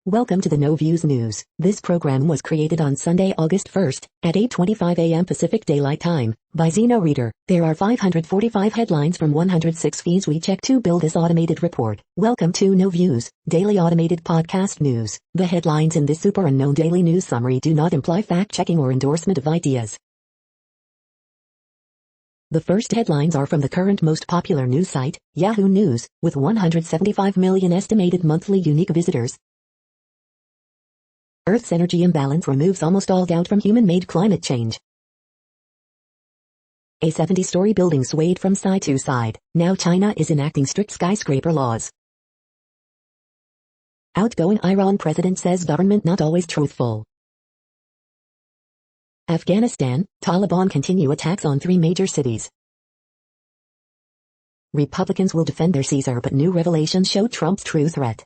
Welcome to the No Views News. This program was created on Sunday, August 1st, at 8:25 a.m. Pacific Daylight Time, by Zeno Reader. There are 545 headlines from 106 feeds we check to build this automated report. Welcome to No Views, daily automated podcast news. The headlines in this super unknown daily news summary do not imply fact-checking or endorsement of ideas. The first headlines are from the current most popular news site, Yahoo News, with 175 million estimated monthly unique visitors. Earth's energy imbalance removes almost all doubt from human-made climate change. A 70-story building swayed from side to side. Now China is enacting strict skyscraper laws. Outgoing Iran president says government not always truthful. Afghanistan, Taliban continue attacks on 3 major cities. Republicans will defend their Caesar, but new revelations show Trump's true threat.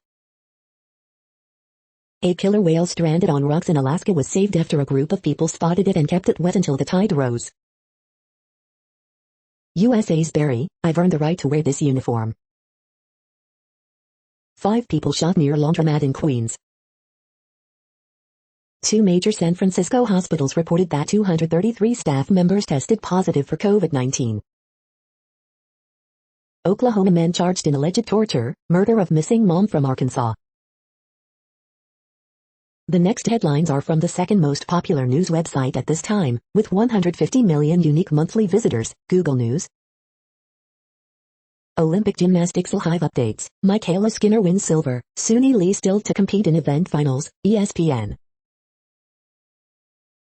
A killer whale stranded on rocks in Alaska was saved after a group of people spotted it and kept it wet until the tide rose. USA's Barry, I've earned the right to wear this uniform. 5 people shot near laundromat in Queens. 2 major San Francisco hospitals reported that 233 staff members tested positive for COVID-19. Oklahoma man charged in alleged torture, murder of missing mom from Arkansas. The next headlines are from the second most popular news website at this time, with 150 million unique monthly visitors, Google News. Olympic gymnastics live updates. Michaela Skinner wins silver. Suni Lee still to compete in event finals, ESPN.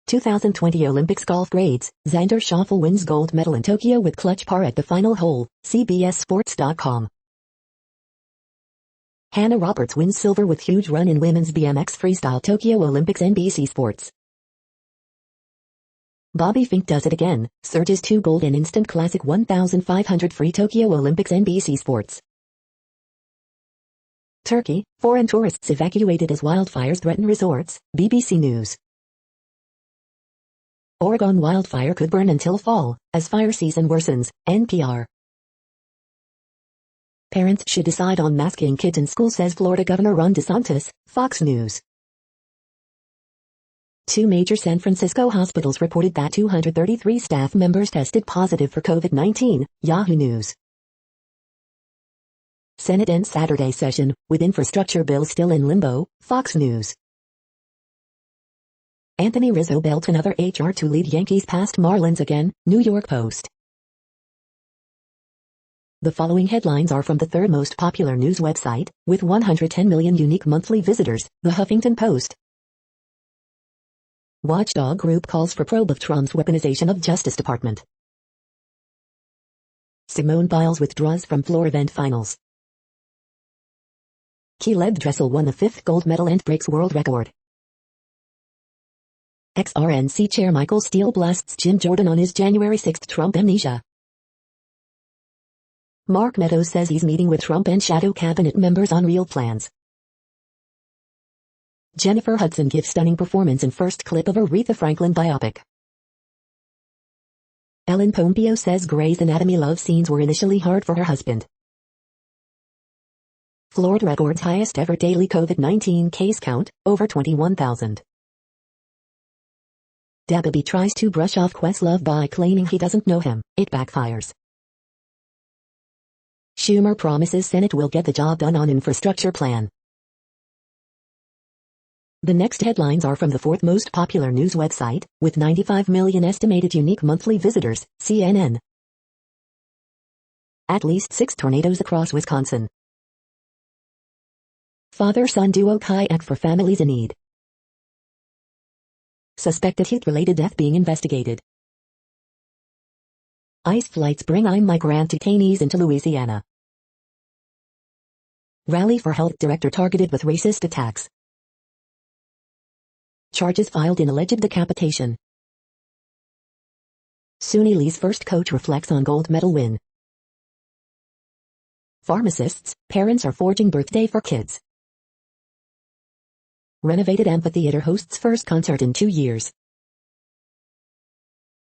2020 Olympics golf grades. Xander Schauffele wins gold medal in Tokyo with clutch par at the final hole, CBSSports.com. Hannah Roberts wins silver with huge run in women's BMX freestyle Tokyo Olympics, NBC Sports. Bobby Fink does it again, surges 2 gold in instant classic 1500 free Tokyo Olympics, NBC Sports. Turkey, foreign tourists evacuated as wildfires threaten resorts, BBC News. Oregon wildfire could burn until fall, as fire season worsens, NPR. Parents should decide on masking kids in school, says Florida Governor Ron DeSantis, Fox News. 2 major San Francisco hospitals reported that 233 staff members tested positive for COVID-19, Yahoo News. Senate ends Saturday session, with infrastructure bill still in limbo, Fox News. Anthony Rizzo belts another HR to lead Yankees past Marlins again, New York Post. The following headlines are from the third most popular news website, with 110 million unique monthly visitors, The Huffington Post. Watchdog group calls for probe of Trump's weaponization of Justice Department. Simone Biles withdraws from floor event finals. Caleb Dressel won the 5th gold medal and breaks world record. Ex-RNC chair Michael Steele blasts Jim Jordan on his January 6 Trump amnesia. Mark Meadows says he's meeting with Trump and shadow cabinet members on real plans. Jennifer Hudson gives stunning performance in first clip of Aretha Franklin biopic. Ellen Pompeo says Grey's Anatomy love scenes were initially hard for her husband. Florida records highest ever daily COVID-19 case count, over 21,000. Dababie tries to brush off Questlove by claiming he doesn't know him, it backfires. Schumer promises Senate will get the job done on infrastructure plan. The next headlines are from the 4th most popular news website, with 95 million estimated unique monthly visitors, CNN. At least 6 tornadoes across Wisconsin. Father-son duo kayak for families in need. Suspected heat-related death being investigated. ICE flights bring migrant detainees into Louisiana. Rally for health director targeted with racist attacks. Charges filed in alleged decapitation. Suni Lee's first coach reflects on gold medal win. Pharmacists, parents are forging birthday for kids. Renovated amphitheater hosts first concert in 2 years.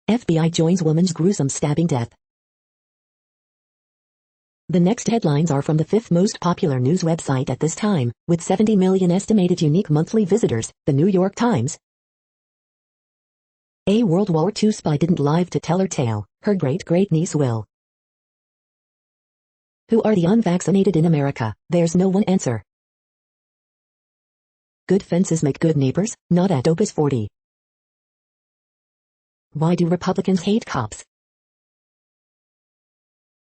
FBI joins woman's gruesome stabbing death. The next headlines are from the fifth most popular news website at this time, with 70 million estimated unique monthly visitors, the New York Times. A World War II spy didn't live to tell her tale, her great-great-niece will. Who are the unvaccinated in America? There's no one answer. Good fences make good neighbors, not at Opus 40. Why do Republicans hate cops?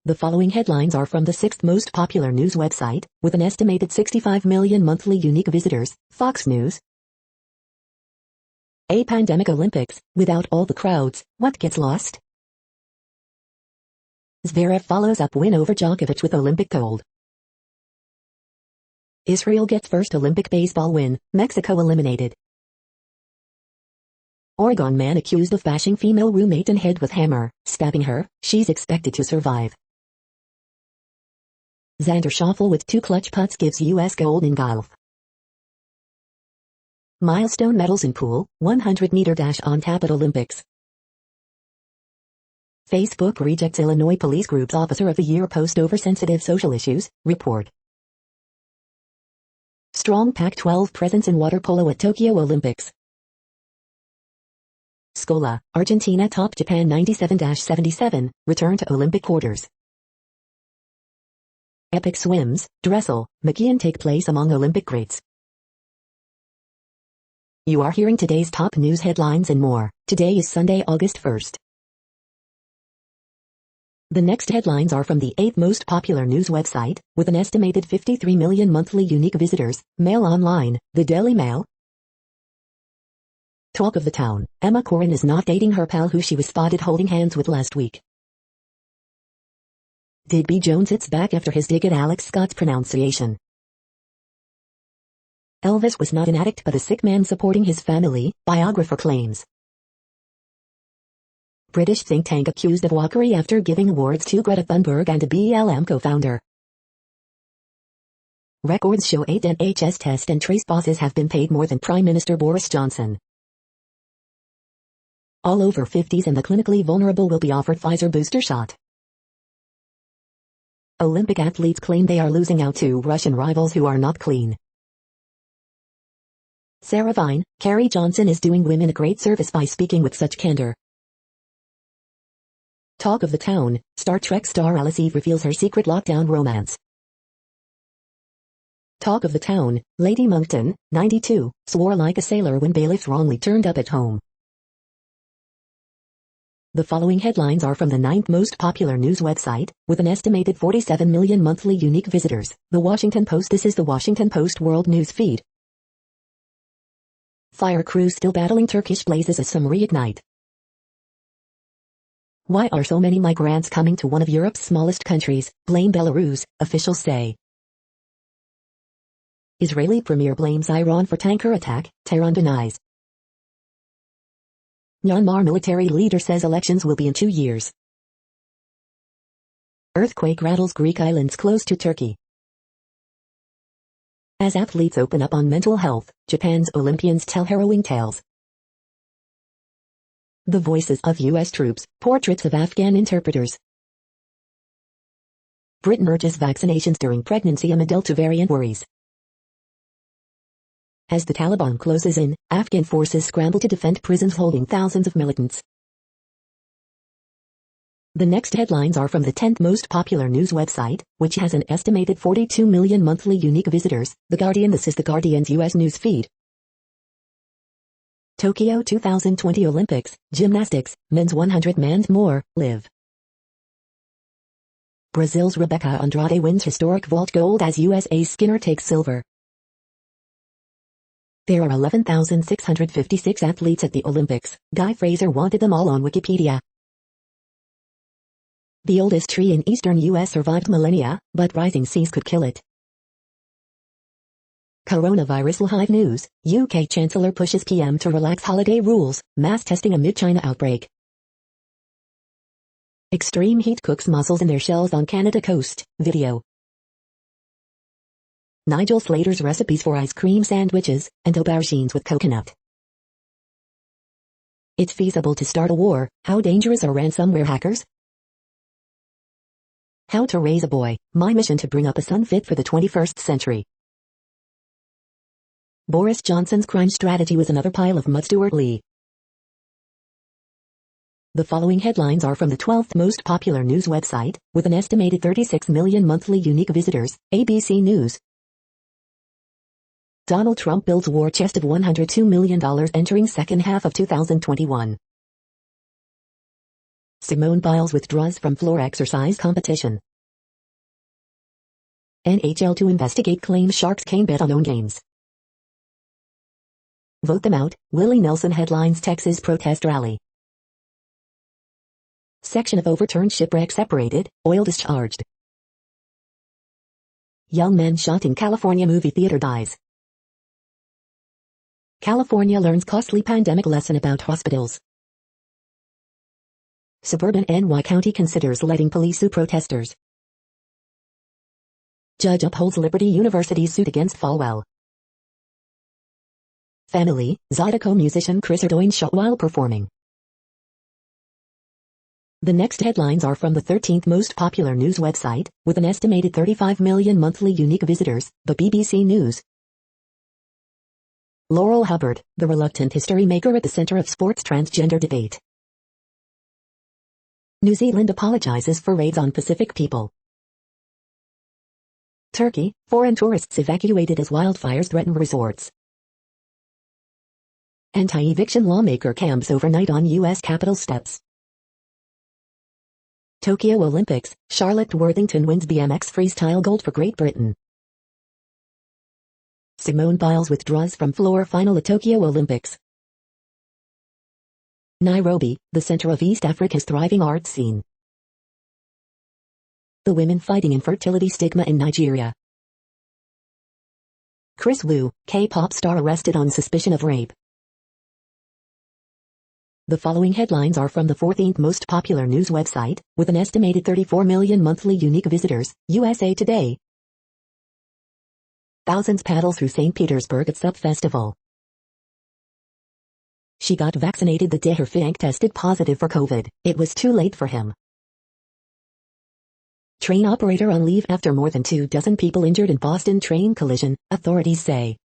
The following headlines are from the sixth most popular news website, with an estimated 65 million monthly unique visitors, Fox News. A pandemic Olympics, without all the crowds, what gets lost? Zverev follows up win over Djokovic with Olympic gold. Israel gets first Olympic baseball win, Mexico eliminated. Oregon man accused of bashing female roommate in head with hammer, stabbing her, she's expected to survive. Xander Schauffele with 2 clutch putts gives U.S. gold in golf. Milestone medals in pool, 100-meter dash on tap at Olympics. Facebook rejects Illinois Police Group's Officer of the Year post over sensitive social issues, report. Strong Pac-12 presence in water polo at Tokyo Olympics. Scola, Argentina topped Japan 97-77, return to Olympic quarters. Epic swims, Dressel, McKeon take place among Olympic greats. You are hearing today's top news headlines and more. Today is Sunday, August 1st. The next headlines are from the 8th most popular news website, with an estimated 53 million monthly unique visitors, Mail Online, the Daily Mail. Talk of the town, Emma Corrin is not dating her pal who she was spotted holding hands with last week. Digby Jones hits back after his dig at Alex Scott's pronunciation. Elvis was not an addict but a sick man supporting his family, biographer claims. British think tank accused of wockery after giving awards to Greta Thunberg and a BLM co-founder. Records show 8 NHS test and trace bosses have been paid more than Prime Minister Boris Johnson. All over 50s and the clinically vulnerable will be offered Pfizer booster shot. Olympic athletes claim they are losing out to Russian rivals who are not clean. Sarah Vine, Carrie Johnson is doing women a great service by speaking with such candor. Talk of the town, Star Trek star Alice Eve reveals her secret lockdown romance. Talk of the town, Lady Monkton, 92, swore like a sailor when bailiffs wrongly turned up at home. The following headlines are from the 9th most popular news website, with an estimated 47 million monthly unique visitors, The Washington Post. This is the Washington Post World News Feed. Fire crews still battling Turkish blazes as some reignite. Why are so many migrants coming to one of Europe's smallest countries? Blame Belarus, officials say. Israeli premier blames Iran for tanker attack, Tehran denies. Myanmar military leader says elections will be in 2 years. Earthquake rattles Greek islands close to Turkey. As athletes open up on mental health, Japan's Olympians tell harrowing tales. The voices of U.S. troops, portraits of Afghan interpreters. Britain urges vaccinations during pregnancy amid Delta variant worries. As the Taliban closes in, Afghan forces scramble to defend prisons holding thousands of militants. The next headlines are from the 10th most popular news website, which has an estimated 42 million monthly unique visitors, The Guardian. This is The Guardian's U.S. news feed. Tokyo 2020 Olympics, gymnastics, men's 100 and more, live. Brazil's Rebecca Andrade wins historic vault gold as USA's Skinner takes silver. There are 11,656 athletes at the Olympics. Guy Fraser wanted them all on Wikipedia. The oldest tree in eastern U.S. survived millennia, but rising seas could kill it. Coronavirus live news, UK Chancellor pushes PM to relax holiday rules, mass testing amid China outbreak. Extreme heat cooks mussels in their shells on Canada coast, video. Nigel Slater's recipes for ice cream sandwiches, and aubergines with coconut. It's feasible to start a war, how dangerous are ransomware hackers? How to raise a boy, my mission to bring up a son fit for the 21st century. Boris Johnson's crime strategy was another pile of mud. Stuart Lee. The following headlines are from the 12th most popular news website, with an estimated 36 million monthly unique visitors, ABC News. Donald Trump builds war chest of $102 million entering second half of 2021. Simone Biles withdraws from floor exercise competition. NHL to investigate claims Sharks can't bet on own games. Vote them out, Willie Nelson headlines Texas protest rally. Section of overturned shipwreck separated, oil discharged. Young man shot in California movie theater dies. California learns costly pandemic lesson about hospitals. Suburban NY County considers letting police sue protesters. Judge upholds Liberty University's suit against Falwell. Family, Zydeco musician Chris Ardoin shot while performing. The next headlines are from the 13th most popular news website, with an estimated 35 million monthly unique visitors, the BBC News. Laurel Hubbard, the reluctant history maker at the center of sports transgender debate. New Zealand apologizes for raids on Pacific people. Turkey, foreign tourists evacuated as wildfires threaten resorts. Anti-eviction lawmaker camps overnight on U.S. Capitol steps. Tokyo Olympics, Charlotte Worthington wins BMX freestyle gold for Great Britain. Simone Biles withdraws from floor final at Tokyo Olympics. Nairobi, the center of East Africa's thriving arts scene. The women fighting infertility stigma in Nigeria. Chris Wu, K-pop star arrested on suspicion of rape. The following headlines are from the 14th most popular news website, with an estimated 34 million monthly unique visitors, USA Today. Thousands paddle through St. Petersburg at Sup Festival. She got vaccinated the day her Frank tested positive for COVID. It was too late for him. Train operator on leave after more than 24 people injured in Boston train collision, authorities say.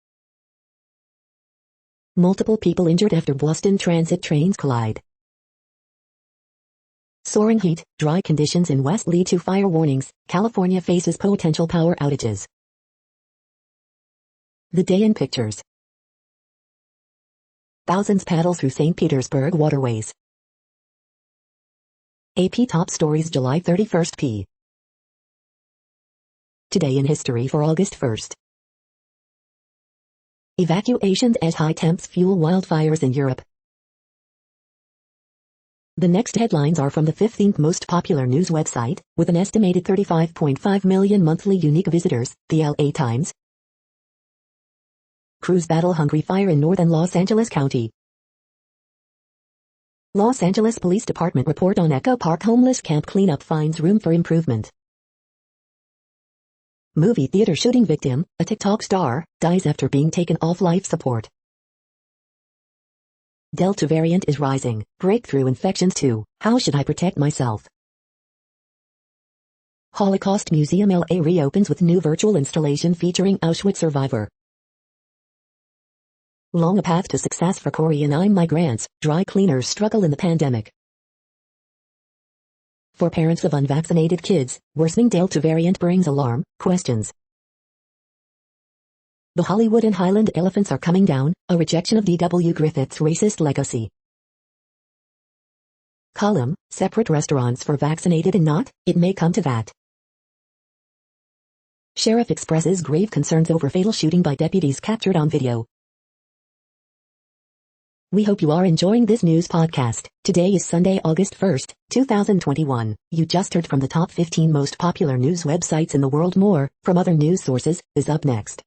Multiple people injured after Boston Transit trains collide. Soaring heat, dry conditions in West lead to fire warnings. California faces potential power outages. The day in pictures. Thousands paddle through St. Petersburg waterways. AP Top Stories July 31st p. Today in history for August 1st. Evacuations as high temps fuel wildfires in Europe. The next headlines are from the 15th most popular news website, with an estimated 35.5 million monthly unique visitors, the LA Times. Crews battle hungry fire in northern Los Angeles County. Los Angeles Police Department report on Echo Park homeless camp cleanup finds room for improvement. Movie theater shooting victim, a TikTok star, dies after being taken off life support. Delta variant is rising, breakthrough infections too, how should I protect myself? Holocaust Museum LA reopens with new virtual installation featuring Auschwitz survivor. Long a path to success for Korean migrants, dry cleaners struggle in the pandemic. For parents of unvaccinated kids, worsening Delta variant brings alarm, questions. The Hollywood and Highland elephants are coming down, a rejection of D.W. Griffith's racist legacy. Column, separate restaurants for vaccinated and not, it may come to that. Sheriff expresses grave concerns over fatal shooting by deputies captured on video. We hope you are enjoying this news podcast. Today is Sunday, August 1st, 2021. You just heard from the top 15 most popular news websites in the world. More, from other news sources, is up next.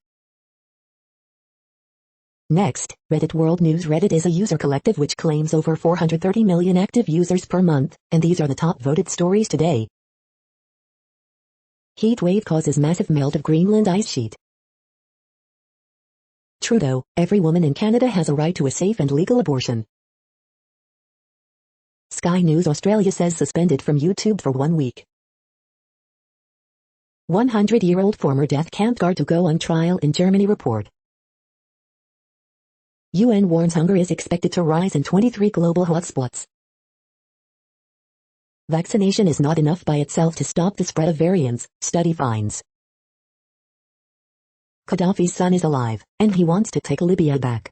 Next, Reddit World News. Reddit is a user collective which claims over 430 million active users per month, and these are the top voted stories today. Heat wave causes massive melt of Greenland ice sheet. Trudeau, every woman in Canada has a right to a safe and legal abortion. Sky News Australia says suspended from YouTube for 1 week. 100-year-old former death camp guard to go on trial in Germany report. UN warns hunger is expected to rise in 23 global hotspots. Vaccination is not enough by itself to stop the spread of variants, study finds. Gaddafi's son is alive, and he wants to take Libya back.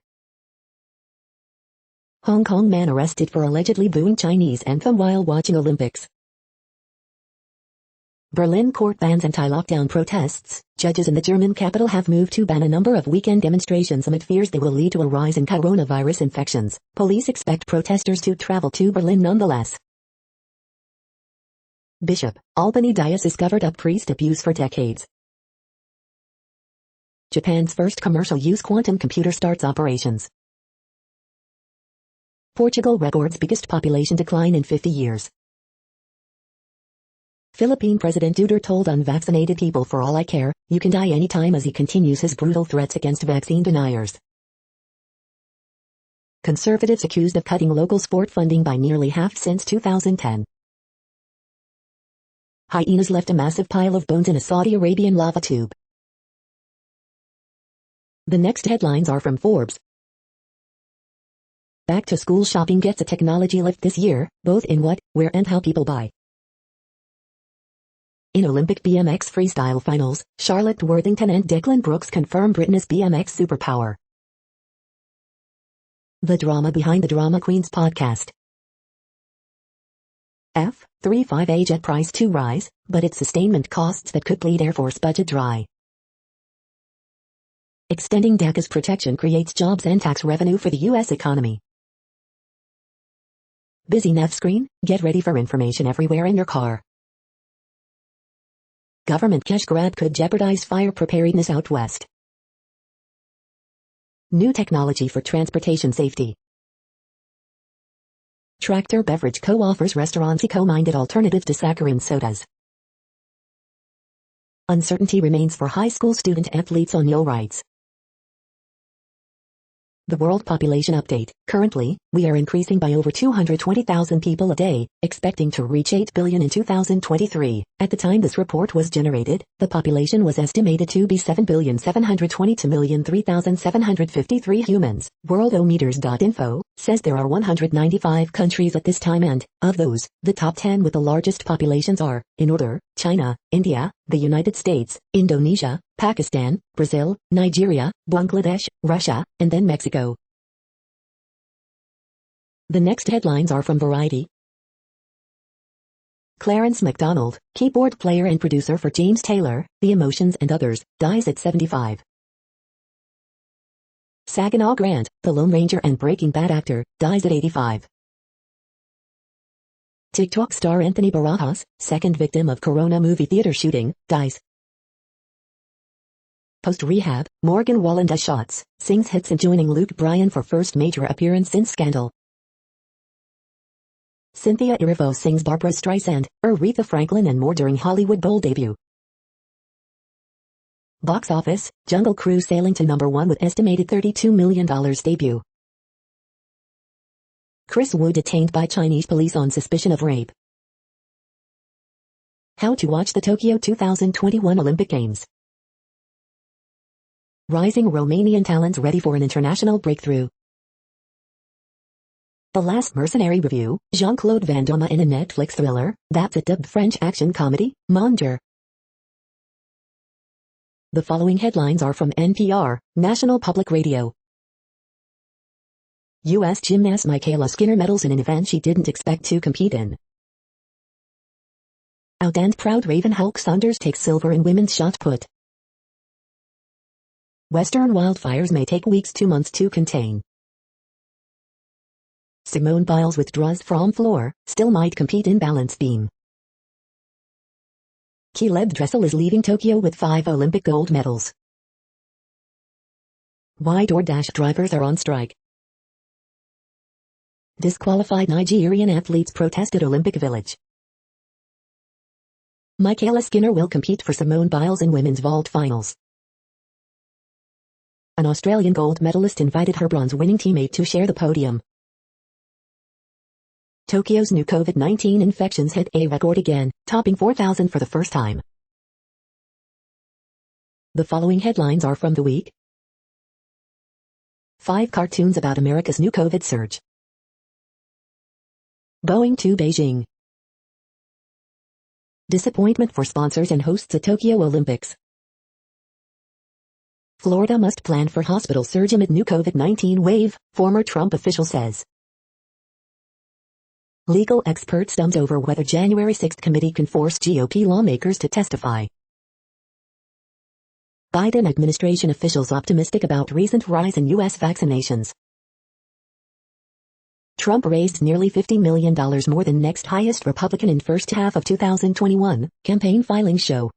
Hong Kong man arrested for allegedly booing Chinese anthem while watching Olympics. Berlin court bans anti-lockdown protests. Judges in the German capital have moved to ban a number of weekend demonstrations amid fears they will lead to a rise in coronavirus infections. Police expect protesters to travel to Berlin nonetheless. Bishop, Albany Diocese covered up priest abuse for decades. Japan's first commercial-use quantum computer starts operations. Portugal records biggest population decline in 50 years. Philippine President Duterte told unvaccinated people, "For all I care, you can die anytime," as he continues his brutal threats against vaccine deniers. Conservatives accused of cutting local sport funding by nearly half since 2010. Hyenas left a massive pile of bones in a Saudi Arabian lava tube. The next headlines are from Forbes. Back-to-school shopping gets a technology lift this year, both in what, where and how people buy. In Olympic BMX freestyle finals, Charlotte Worthington and Declan Brooks confirm Britain as BMX superpower. The drama behind the Drama Queens podcast. F-35A jet price to rise, but its sustainment costs that could bleed Air Force budget dry. Extending DACA's protection creates jobs and tax revenue for the U.S. economy. Busy nav screen? Get ready for information everywhere in your car. Government cash grab could jeopardize fire preparedness out west. New technology for transportation safety. Tractor Beverage Co. offers restaurants eco-minded alternative to saccharine sodas. Uncertainty remains for high school student athletes on yo rights. The World Population Update. Currently, we are increasing by over 220,000 people a day, expecting to reach 8 billion in 2023. At the time this report was generated, the population was estimated to be 7,722,003,753 humans. Worldometers.info says there are 195 countries at this time, and, of those, the top 10 with the largest populations are, in order, China, India, the United States, Indonesia, Pakistan, Brazil, Nigeria, Bangladesh, Russia, and then Mexico. The next headlines are from Variety. Clarence MacDonald, keyboard player and producer for James Taylor, The Emotions and Others, dies at 75. Saginaw Grant, the Lone Ranger and Breaking Bad actor, dies at 85. TikTok star Anthony Barajas, second victim of Corona movie theater shooting, dies. Post-rehab, Morgan Wallen does shots, sings hits and joining Luke Bryan for first major appearance since Scandal. Cynthia Erivo sings Barbra Streisand, Aretha Franklin and more during Hollywood Bowl debut. Box office, Jungle Cruise sailing to #1 with estimated $32 million debut. Chris Wu detained by Chinese police on suspicion of rape. How to watch the Tokyo 2021 Olympic Games. Rising Romanian talents ready for an international breakthrough. The Last Mercenary Review, Jean-Claude Van Damme in a Netflix thriller, that's a dubbed French action comedy, Manger. The following headlines are from NPR, National Public Radio. U.S. gymnast Michaela Skinner medals in an event she didn't expect to compete in. Out and proud Raven Hulk Saunders takes silver in women's shot put. Western wildfires may take weeks to months to contain. Simone Biles withdraws from floor, still might compete in balance beam. Caleb Dressel is leaving Tokyo with 5 Olympic gold medals. Why DoorDash drivers are on strike. Disqualified Nigerian athletes protest at Olympic Village. Michaela Skinner will compete for Simone Biles in women's vault finals. An Australian gold medalist invited her bronze-winning teammate to share the podium. Tokyo's new COVID-19 infections hit a record again, topping 4,000 for the first time. The following headlines are from the week. 5 cartoons about America's new COVID surge. Boeing to Beijing. Disappointment for sponsors and hosts at Tokyo Olympics. Florida must plan for hospital surge amid new COVID-19 wave, former Trump official says. Legal expert stumps over whether January 6 committee can force GOP lawmakers to testify. Biden administration officials optimistic about recent rise in U.S. vaccinations. Trump raised nearly $50 million more than next highest Republican in first half of 2021, campaign filings show.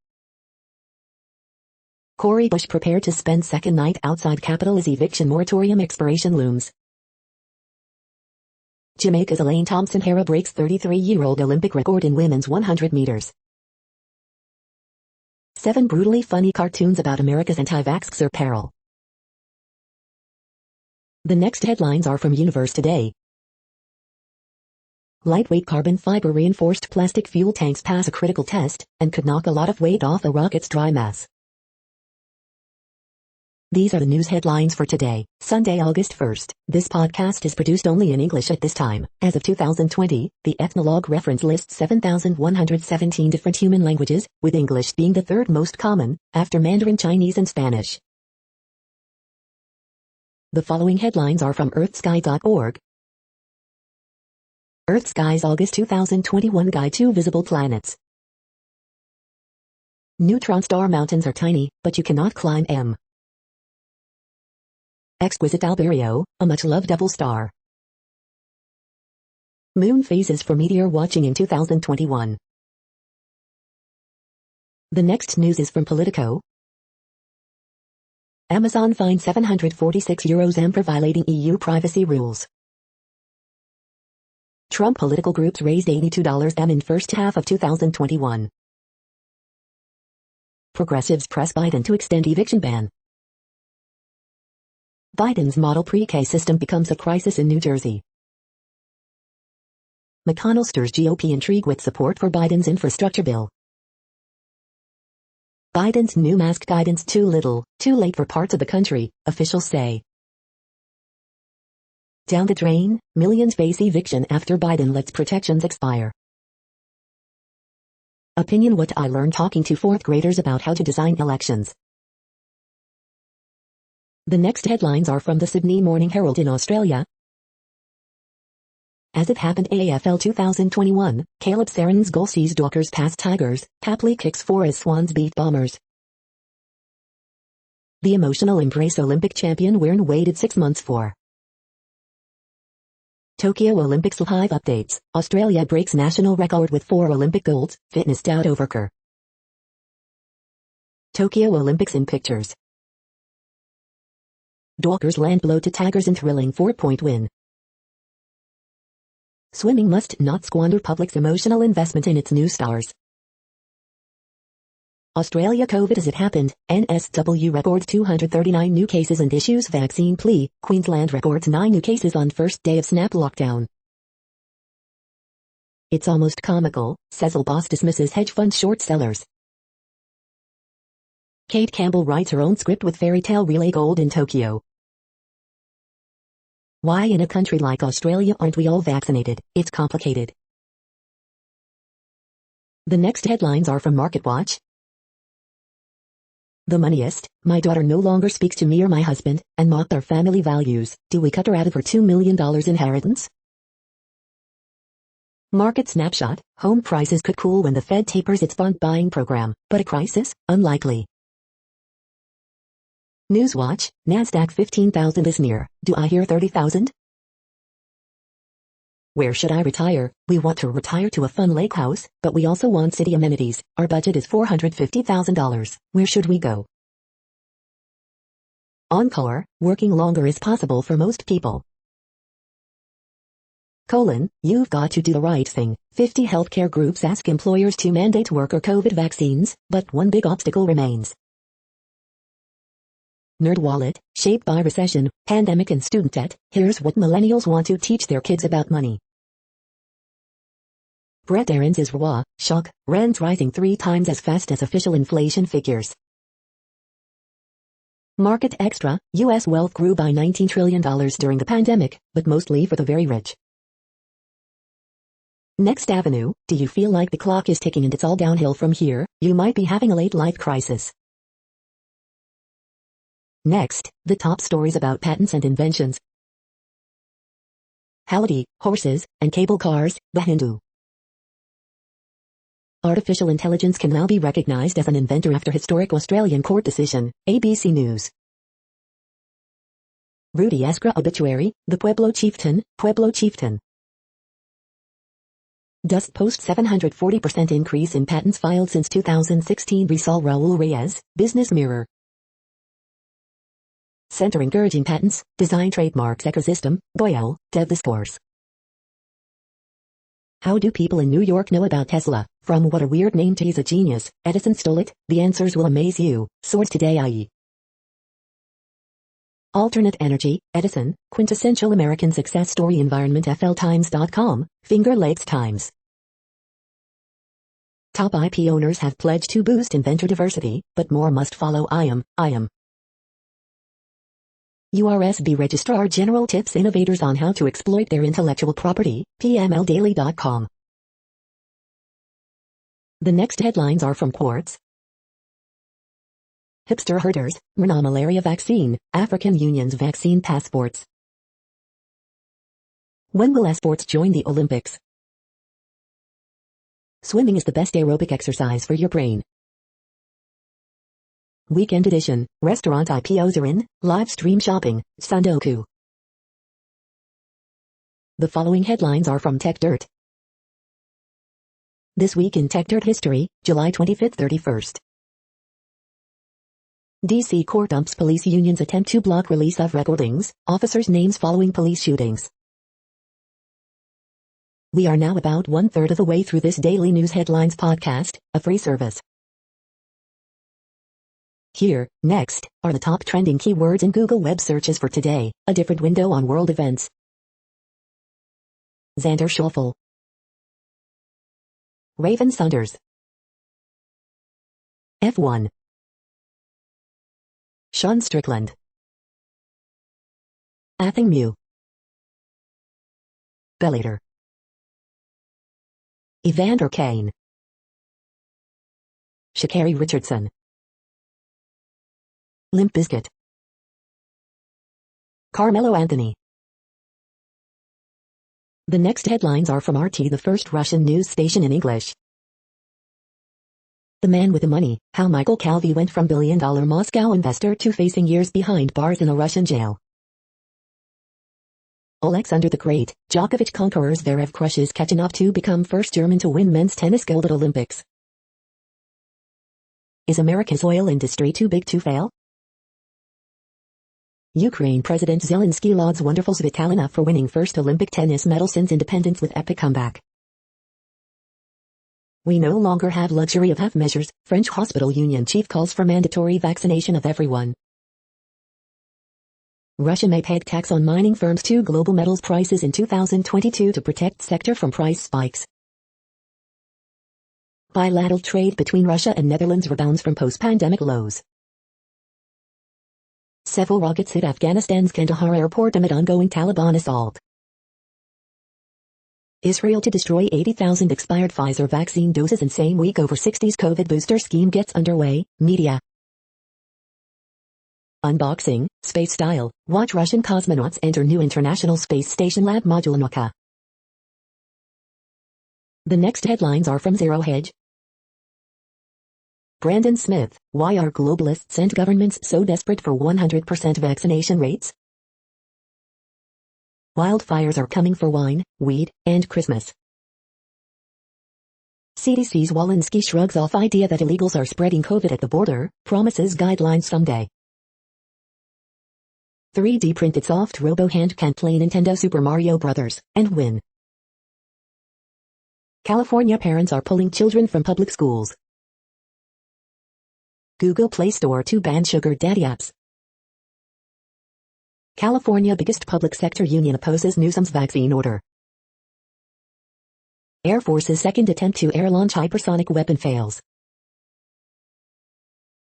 Cori Bush prepared to spend second night outside Capitol as eviction moratorium expiration looms. Jamaica's Elaine Thompson-Herah breaks 33-year-old Olympic record in women's 100 meters. 7 brutally funny cartoons about America's anti-vaxxer peril. The next headlines are from Universe Today. Lightweight carbon fiber reinforced plastic fuel tanks pass a critical test and could knock a lot of weight off a rocket's dry mass. These are the news headlines for today, Sunday, August 1st. This podcast is produced only in English at this time. As of 2020, the Ethnologue reference lists 7,117 different human languages, with English being the third most common, after Mandarin Chinese and Spanish. The following headlines are from earthsky.org. EarthSky's August 2021 Guide to Visible Planets. Neutron star mountains are tiny, but you cannot climb M. Exquisite Alberio, a much-loved double star. Moon phases for meteor watching in 2021. The next news is from Politico. Amazon fined €746 for violating EU privacy rules. Trump political groups raised $82 in first half of 2021. Progressives press Biden to extend eviction ban. Biden's model pre-K system becomes a crisis in New Jersey. McConnell stirs GOP intrigue with support for Biden's infrastructure bill. Biden's new mask guidance too little, too late for parts of the country, officials say. Down the drain, millions face eviction after Biden lets protections expire. Opinion: what I learned talking to 4th graders about how to design elections. The next headlines are from the Sydney Morning Herald in Australia. As it happened AFL 2021, Caleb Saren's goal sees Dockers pass Tigers, Papley kicks 4 as Swans beat Bombers. The emotional embrace Olympic champion Wern waited 6 months for. Tokyo Olympics live updates. Australia breaks national record with 4 Olympic golds, fitness doubt overcur. Tokyo Olympics in pictures. Dockers land blow to Tigers in thrilling 4-point win. Swimming must not squander public's emotional investment in its new stars. Australia COVID as it happened, NSW records 239 new cases and issues vaccine plea, Queensland records 9 new cases on first day of snap lockdown. It's almost comical, Sezzle boss dismisses hedge fund short sellers. Kate Campbell writes her own script with fairy tale relay gold in Tokyo. Why in a country like Australia aren't we all vaccinated? It's complicated. The next headlines are from MarketWatch. The moneyest, my daughter no longer speaks to me or my husband, and mocked our family values. Do we cut her out of her $2 million inheritance? Market snapshot, home prices could cool when the Fed tapers its bond buying program, but a crisis? Unlikely. Newswatch, NASDAQ 15,000 is near. Do I hear 30,000? Where should I retire? We want to retire to a fun lake house, but we also want city amenities. Our budget is $450,000. Where should we go? Encore, working longer is possible for most people. You've got to do the right thing. 50 healthcare groups ask employers to mandate worker COVID vaccines, but one big obstacle remains. NerdWallet, shaped by recession, pandemic and student debt, here's what millennials want to teach their kids about money. Brett Aarons is raw, shock, rents rising 3 times as fast as official inflation figures. Market extra, U.S. wealth grew by $19 trillion during the pandemic, but mostly for the very rich. Next Avenue, do you feel like the clock is ticking and it's all downhill from here? You might be having a late life crisis. Next, the top stories about patents and inventions. Howdy, horses, and cable cars, The Hindu. Artificial intelligence can now be recognized as an inventor after historic Australian court decision, ABC News. Rudy Escra obituary, the Pueblo Chieftain. Dust post 740% increase in patents filed since 2016. Rizal Raul Reyes, Business Mirror. Center encouraging patents, design trademarks ecosystem, Goyal, Dev Discourse. How do people in New York know about Tesla? From what a weird name to he's a genius, Edison stole it, the answers will amaze you. Source Today IE. Alternate energy, Edison, quintessential American success story. Environment FLTimes.com, Finger Lakes Times. Top IP owners have pledged to boost inventor diversity, but more must follow. IAM. URSB Registrar General tips innovators on how to exploit their intellectual property, PMLDaily.com. The next headlines are from Quartz. Hipster herders, Rana malaria vaccine, African Union's vaccine passports. When will esports join the Olympics? Swimming is the best aerobic exercise for your brain. Weekend edition, restaurant IPOs are in, live stream shopping, Sandoku. The following headlines are from TechDirt. This week in TechDirt history, July 25-31st. DC court dumps police union's attempt to block release of recordings, officers' names following police shootings. We are now about 1/3 of the way through this daily news headlines podcast, a free service. Here, next, are the top trending keywords in Google web searches for today, a different window on world events. Xander Schauffele. Raven Saunders. F1. Sean Strickland. Athing Mu. Bellator. Evander Kane. Sha'Carri Richardson. Limp Bizkit. Carmelo Anthony. The next headlines are from RT, the first Russian news station in English. The man with the money, how Michael Calvi went from billion-dollar Moscow investor to facing years behind bars in a Russian jail. Alexander the Great, Djokovic conquerors Zverev crushes Kachanov to become first German to win men's tennis gold at Olympics. Is America's oil industry too big to fail? Ukraine President Zelensky lauds wonderful Svitolina for winning first Olympic tennis medal since independence with epic comeback. We no longer have luxury of half measures, French hospital union chief calls for mandatory vaccination of everyone. Russia may peg tax on mining firms to global metals prices in 2022 to protect sector from price spikes. Bilateral trade between Russia and Netherlands rebounds from post-pandemic lows. Several rockets hit Afghanistan's Kandahar airport amid ongoing Taliban assault. Israel to destroy 80,000 expired Pfizer vaccine doses in same week over 60s COVID booster scheme gets underway, media. Unboxing, space style, watch Russian cosmonauts enter new International Space Station lab module Anoka. The next headlines are from Zero Hedge. Brandon Smith, why are globalists and governments so desperate for 100% vaccination rates? Wildfires are coming for wine, weed, and Christmas. CDC's Walensky shrugs off idea that illegals are spreading COVID at the border, promises guidelines someday. 3D printed soft robo hand can play Nintendo Super Mario Bros. And win. California parents are pulling children from public schools. Google Play Store to ban sugar daddy apps. California biggest public sector union opposes Newsom's vaccine order. Air Force's second attempt to air launch hypersonic weapon fails.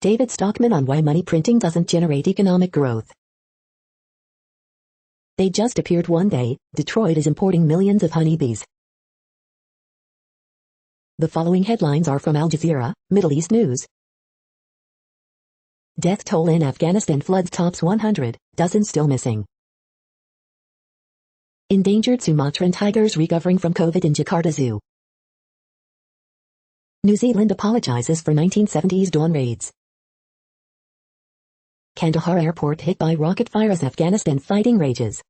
David Stockman on why money printing doesn't generate economic growth. They just appeared one day. Detroit is importing millions of honeybees. The following headlines are from Al Jazeera, Middle East News. Death toll in Afghanistan floods tops 100, dozens still missing. Endangered Sumatran tigers recovering from COVID in Jakarta Zoo. New Zealand apologizes for 1970s dawn raids. Kandahar airport hit by rocket fire as Afghanistan fighting rages.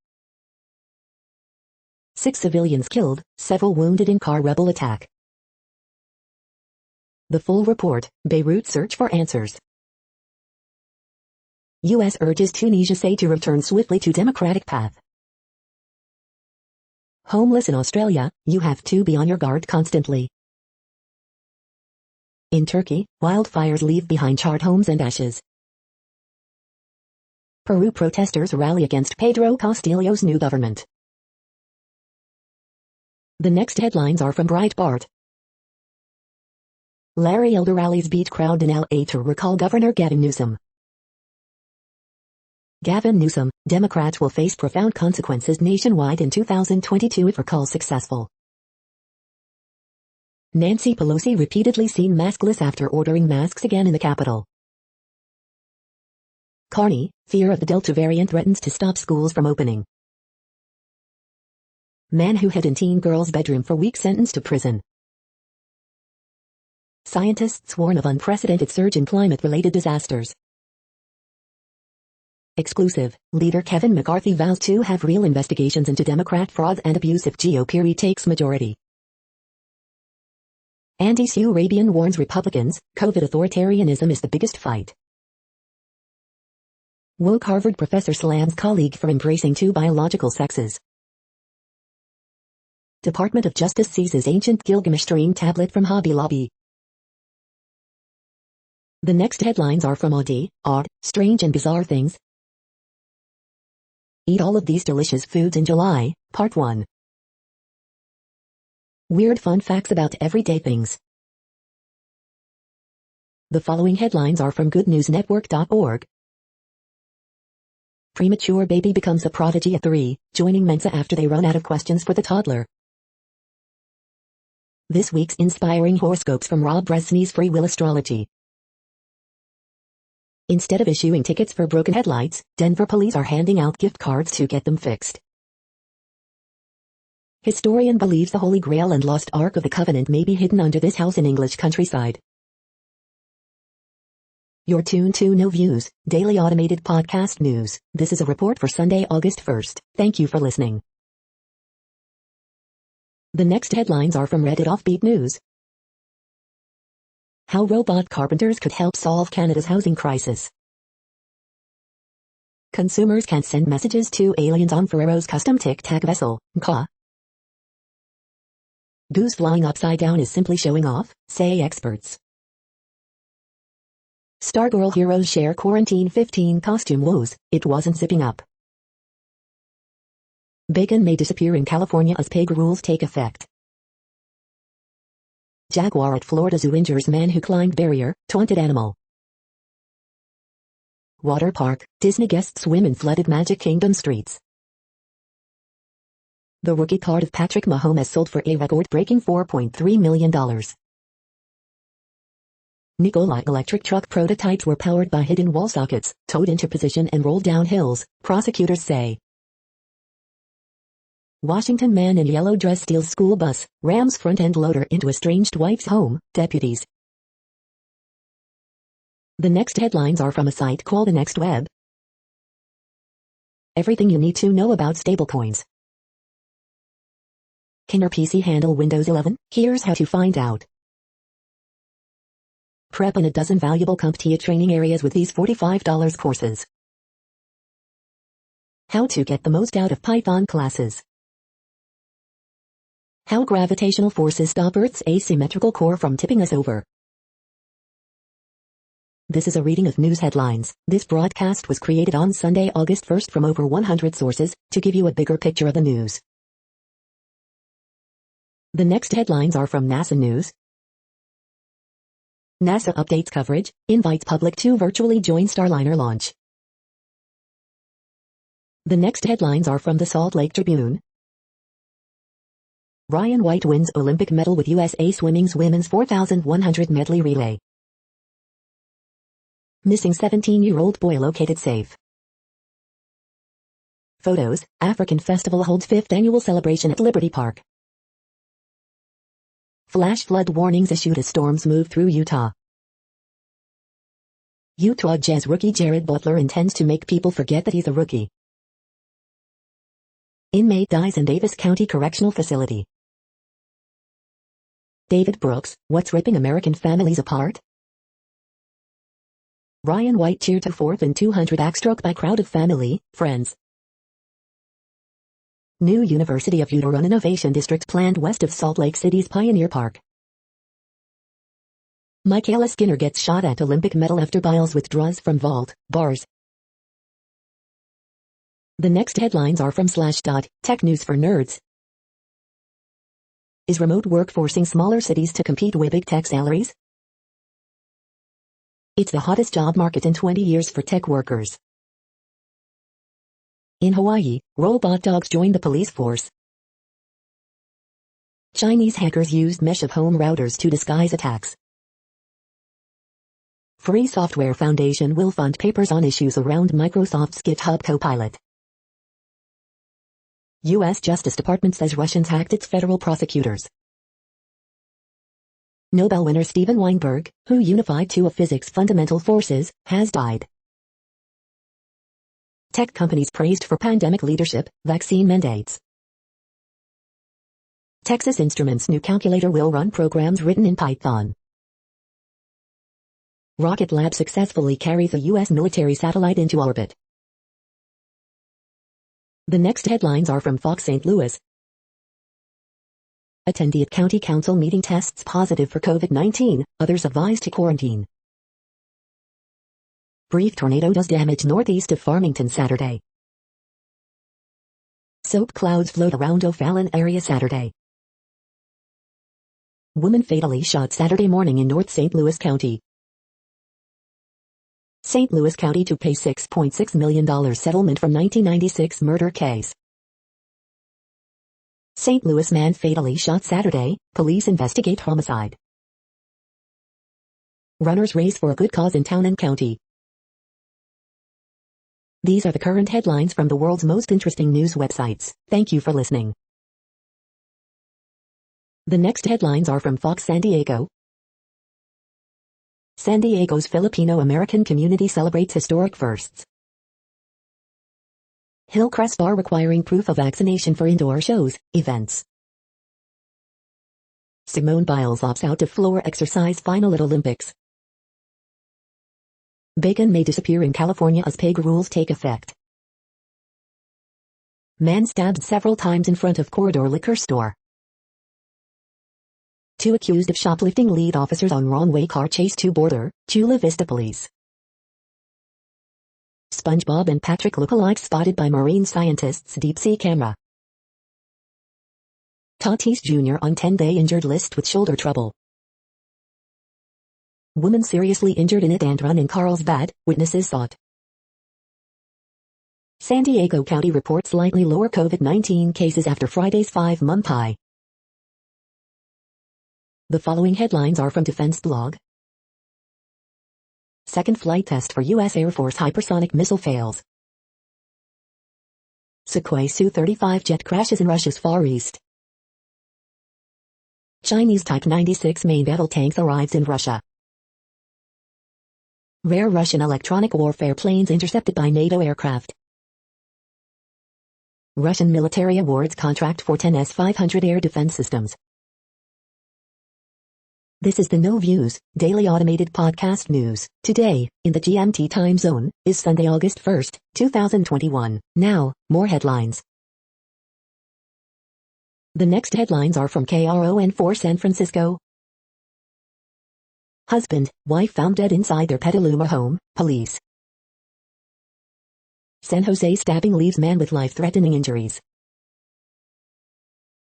6 civilians killed, several wounded in car rebel attack. The full report, Beirut search for answers. U.S. urges Tunisia say to return swiftly to democratic path. Homeless in Australia, you have to be on your guard constantly. In Turkey, wildfires leave behind charred homes and ashes. Peru protesters rally against Pedro Castillo's new government. The next headlines are from Breitbart. Larry Elder rallies beat crowd in L.A. to recall Governor Gavin Newsom. Gavin Newsom, Democrats will face profound consequences nationwide in 2022 if recall successful. Nancy Pelosi repeatedly seen maskless after ordering masks again in the Capitol. Carney, fear of the Delta variant threatens to stop schools from opening. Man who hid in teen girl's bedroom for weeks sentenced to prison. Scientists warn of unprecedented surge in climate-related disasters. Exclusive, leader Kevin McCarthy vows to have real investigations into Democrat frauds and abuse if GOP retakes majority. Andy Arabian warns Republicans, COVID authoritarianism is the biggest fight. Woke Harvard professor slams colleague for embracing 2 biological sexes. Department of Justice seizes ancient Gilgamesh stream tablet from Hobby Lobby. The next headlines are from Odd, Strange and Bizarre Things. Eat all of these delicious foods in July, Part 1. Weird fun facts about everyday things. The following headlines are from goodnewsnetwork.org. Premature baby becomes a prodigy at 3, joining Mensa after they run out of questions for the toddler. This week's inspiring horoscopes from Rob Bresney's Free Will Astrology. Instead of issuing tickets for broken headlights, Denver police are handing out gift cards to get them fixed. Historian believes the Holy Grail and Lost Ark of the Covenant may be hidden under this house in English countryside. You're tuned to No Views, daily automated podcast news. This is a report for Sunday, August 1st. Thank you for listening. The next headlines are from Reddit Offbeat News. How robot carpenters could help solve Canada's housing crisis. Consumers can send messages to aliens on Ferrero's custom tic-tac vessel, Ka. Goose flying upside down is simply showing off, say experts. Stargirl heroes share quarantine 15 costume woes, it wasn't zipping up. Bacon may disappear in California as pig rules take effect. Jaguar at Florida Zoo injures man who climbed barrier, taunted animal. Water park, Disney guests swim in flooded Magic Kingdom streets. The rookie card of Patrick Mahomes sold for a record-breaking $4.3 million. Nikola electric truck prototypes were powered by hidden wall sockets, towed into position and rolled down hills, prosecutors say. Washington man in yellow dress steals school bus, rams front-end loader into estranged wife's home, deputies. The next headlines are from a site called The Next Web. Everything you need to know about stablecoins. Can your PC handle Windows 11? Here's how to find out. Prep on a dozen valuable CompTIA training areas with these $45 courses. How to get the most out of Python classes. How gravitational forces stop Earth's asymmetrical core from tipping us over. This is a reading of news headlines. This broadcast was created on Sunday, August 1st from over 100 sources, to give you a bigger picture of the news. The next headlines are from NASA News. NASA updates coverage, invites public to virtually join Starliner launch. The next headlines are from the Salt Lake Tribune. Ryan White wins Olympic medal with USA Swimming's women's 4,100 medley relay. Missing 17-year-old boy located safe. Photos, African Festival holds 5th annual celebration at Liberty Park. Flash flood warnings issued as storms move through Utah. Utah Jazz rookie Jared Butler intends to make people forget that he's a rookie. Inmate dies in Davis County Correctional Facility. David Brooks, what's ripping American families apart? Ryan White cheered to 4th and 200 backstroke by crowd of family, friends. New University of Utah Innovation District planned west of Salt Lake City's Pioneer Park. Michaela Skinner gets shot at Olympic medal after Biles withdraws from vault, bars. The next headlines are from Slashdot, Tech News for Nerds. Is remote work forcing smaller cities to compete with big tech salaries? It's the hottest job market in 20 years for tech workers. In Hawaii, robot dogs joined the police force. Chinese hackers used mesh of home routers to disguise attacks. Free Software Foundation will fund papers on issues around Microsoft's GitHub Copilot. U.S. Justice Department says Russians hacked its federal prosecutors. Nobel winner Steven Weinberg, who unified two of physics' fundamental forces, has died. Tech companies praised for pandemic leadership, vaccine mandates. Texas Instruments' new calculator will run programs written in Python. Rocket Lab successfully carries a U.S. military satellite into orbit. The next headlines are from Fox St. Louis. Attendee at County Council meeting tests positive for COVID-19, others advised to quarantine. Brief tornado does damage northeast of Farmington Saturday. Soap clouds float around O'Fallon area Saturday. Woman fatally shot Saturday morning in North St. Louis County. St. Louis County to pay $6.6 million settlement from 1996 murder case. St. Louis man fatally shot Saturday, police investigate homicide. Runners race for a good cause in town and county. These are the current headlines from the world's most interesting news websites. Thank you for listening. The next headlines are from Fox San Diego. San Diego's Filipino-American community celebrates historic firsts. Hillcrest Bar requiring proof of vaccination for indoor shows, events. Simone Biles opts out of floor exercise final at Olympics. Bacon may disappear in California as PEG rules take effect. Man stabbed several times in front of corridor liquor store. Two accused of shoplifting lead officers on wrong-way car chase to border, Chula Vista police. SpongeBob and Patrick lookalikes spotted by marine scientists' deep-sea camera. Tatis Jr. on 10-day injured list with shoulder trouble. Woman seriously injured in hit and run in Carlsbad, witnesses sought. San Diego County reports slightly lower COVID-19 cases after Friday's 5-month high. The following headlines are from Defense Blog. Second flight test for U.S. Air Force hypersonic missile fails. Sukhoi Su-35 jet crashes in Russia's Far East. Chinese Type 96 main battle tanks arrives in Russia. Rare Russian electronic warfare planes intercepted by NATO aircraft. Russian military awards contract for 10 S-500 air defense systems. This is the No Views, daily automated podcast news. Today, in the GMT time zone, is Sunday, August 1st, 2021. Now, more headlines. The next headlines are from KRON4 San Francisco. Husband, wife found dead inside their Petaluma home, police. San Jose stabbing leaves man with life-threatening injuries.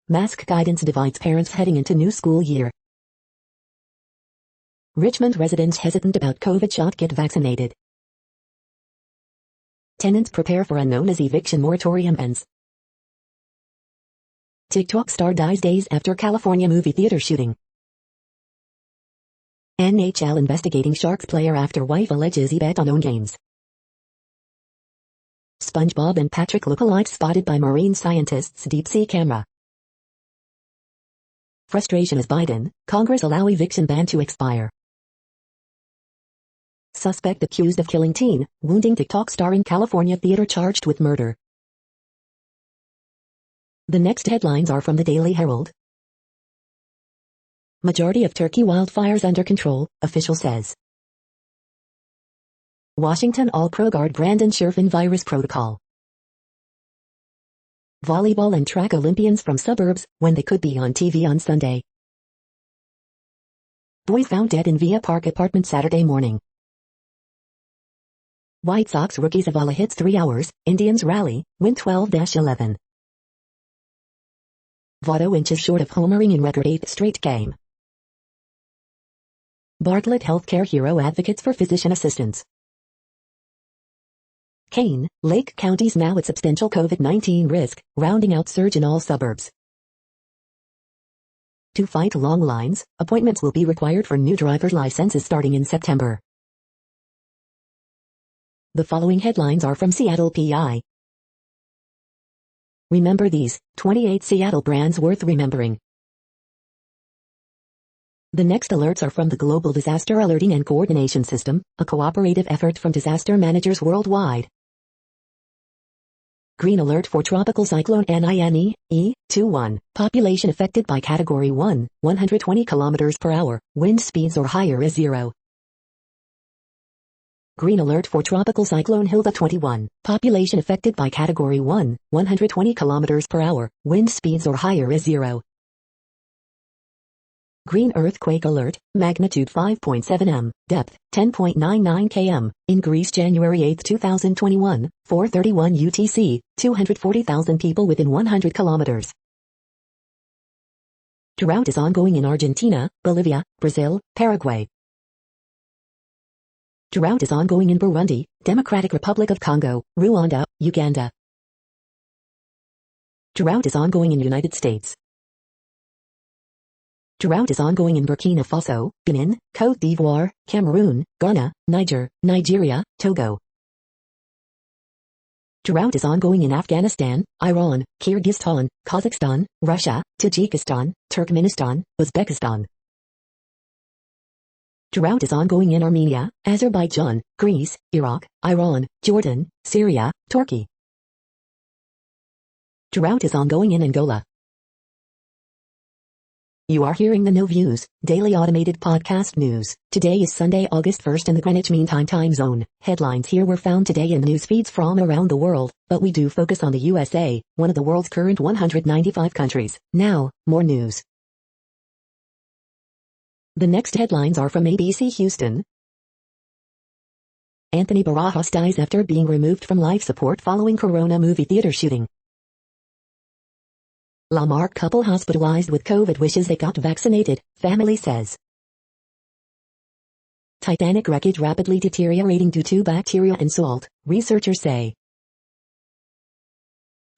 Mask guidance divides parents heading into new school year. Richmond residents hesitant about COVID shot get vaccinated. Tenants prepare for unknown as eviction moratorium ends. TikTok star dies days after California movie theater shooting. NHL investigating Sharks player after wife alleges he bet on own games. SpongeBob and Patrick look-alikes spotted by marine scientists' deep-sea camera. Frustration as Biden, Congress allow eviction ban to expire. Suspect accused of killing teen, wounding TikTok star in California theater charged with murder. The next headlines are from the Daily Herald. Majority of Turkey wildfires under control, official says. Washington All-Pro guard Brandon Scherf in virus protocol. Volleyball and track Olympians from suburbs, when they could be on TV on Sunday. Boys found dead in Villa Park apartment Saturday morning. White Sox rookie Zavala hits 3 hours, Indians rally, win 12-11. Votto inches short of homering in record 8th straight game. Bartlett Healthcare hero advocates for physician assistants. Kane, Lake counties now at substantial COVID-19 risk, rounding out surge in all suburbs. To fight long lines, appointments will be required for new driver's licenses starting in September. The following headlines are from Seattle PI. Remember these, 28 Seattle brands worth remembering. The next alerts are from the Global Disaster Alerting and Coordination System, a cooperative effort from disaster managers worldwide. Green alert for Tropical Cyclone NINE-E21. Population affected by Category 1, 120 km per hour, wind speeds or higher is 0. Green alert for Tropical Cyclone Hilda 21. Population affected by Category 1, 120 km per hour, wind speeds or higher is 0. Green earthquake alert, magnitude 5.7 m, depth 10.99 km, in Greece January 8, 2021, 4:31 UTC, 240,000 people within 100 kilometers. Drought is ongoing in Argentina, Bolivia, Brazil, Paraguay. Drought is ongoing in Burundi, Democratic Republic of Congo, Rwanda, Uganda. Drought is ongoing in United States. Drought is ongoing in Burkina Faso, Benin, Côte d'Ivoire, Cameroon, Ghana, Nigeria, Togo. Drought is ongoing in Afghanistan, Iran, Kyrgyzstan, Kazakhstan, Russia, Tajikistan, Turkmenistan, Uzbekistan. Drought is ongoing in Armenia, Azerbaijan, Greece, Iraq, Iran, Jordan, Syria, Turkey. Drought is ongoing in Angola. You are hearing the No Views, daily automated podcast news. Today is Sunday, August 1st in the Greenwich Mean Time time zone. Headlines here were found today in news feeds from around the world, but we do focus on the USA, one of the world's current 195 countries. Now, more news. The next headlines are from ABC Houston. Anthony Barajas dies after being removed from life support following Corona movie theater shooting. Lamarck couple hospitalized with COVID wishes they got vaccinated, family says. Titanic wreckage rapidly deteriorating due to bacteria and salt, researchers say.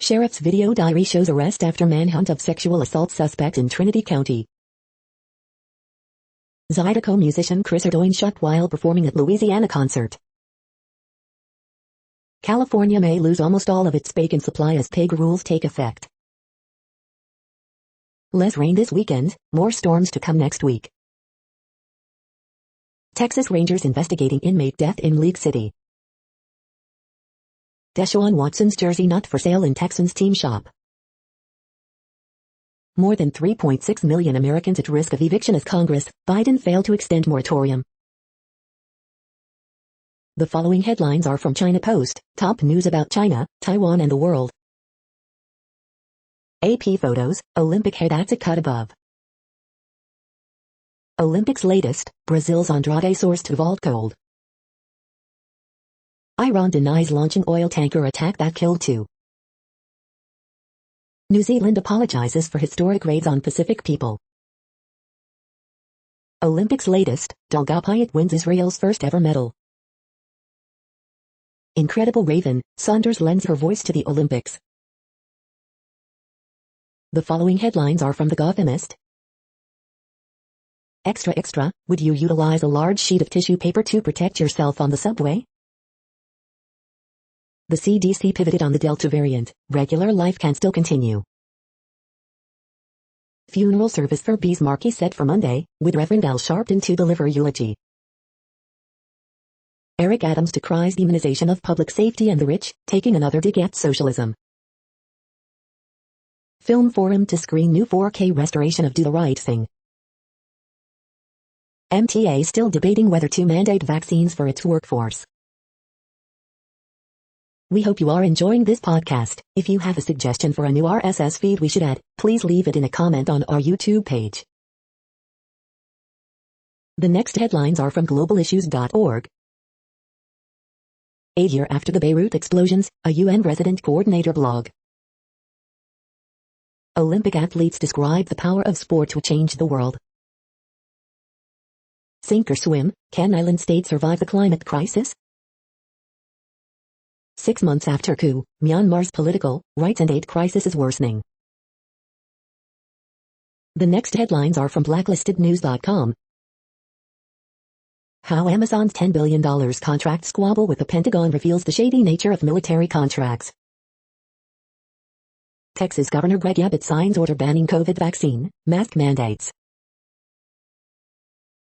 Sheriff's video diary shows arrest after manhunt of sexual assault suspect in Trinity County. Zydeco musician Chris Ardoin shot while performing at Louisiana concert. California may lose almost all of its bacon supply as pig rules take effect. Less rain this weekend, more storms to come next week. Texas Rangers investigating inmate death in League City. Deshaun Watson's jersey not for sale in Texans team shop. More than 3.6 million Americans at risk of eviction as Congress, Biden failed to extend moratorium. The following headlines are from China Post, top news about China, Taiwan and the world. AP photos, Olympic head at a cut above. Olympics latest, Brazil's Andrade soars to vault gold. Iran denies launching oil tanker attack that killed 2. New Zealand apologizes for historic raids on Pacific people. Olympics latest, Dalgapayat wins Israel's first ever medal. Incredible Raven, Saunders lends her voice to the Olympics. The following headlines are from The Gothamist. Extra, would you utilize a large sheet of tissue paper to protect yourself on the subway? The CDC pivoted on the Delta variant. Regular life can still continue. Funeral service for B's Markey set for Monday, with Reverend Al Sharpton to deliver eulogy. Eric Adams decries demonization of public safety and the rich, taking another dig at socialism. Film forum to screen new 4K restoration of Do the Right Thing. MTA still debating whether to mandate vaccines for its workforce. We hope you are enjoying this podcast. If you have a suggestion for a new RSS feed we should add, please leave it in a comment on our YouTube page. The next headlines are from globalissues.org. A year after the Beirut explosions, a UN resident coordinator blog. Olympic athletes describe the power of sport to change the world. Sink or swim, can island states survive the climate crisis? 6 months after coup, Myanmar's political, rights and aid crisis is worsening. The next headlines are from blacklistednews.com. How Amazon's $10 billion contract squabble with the Pentagon reveals the shady nature of military contracts. Texas Governor Greg Abbott signs order banning COVID vaccine, mask mandates.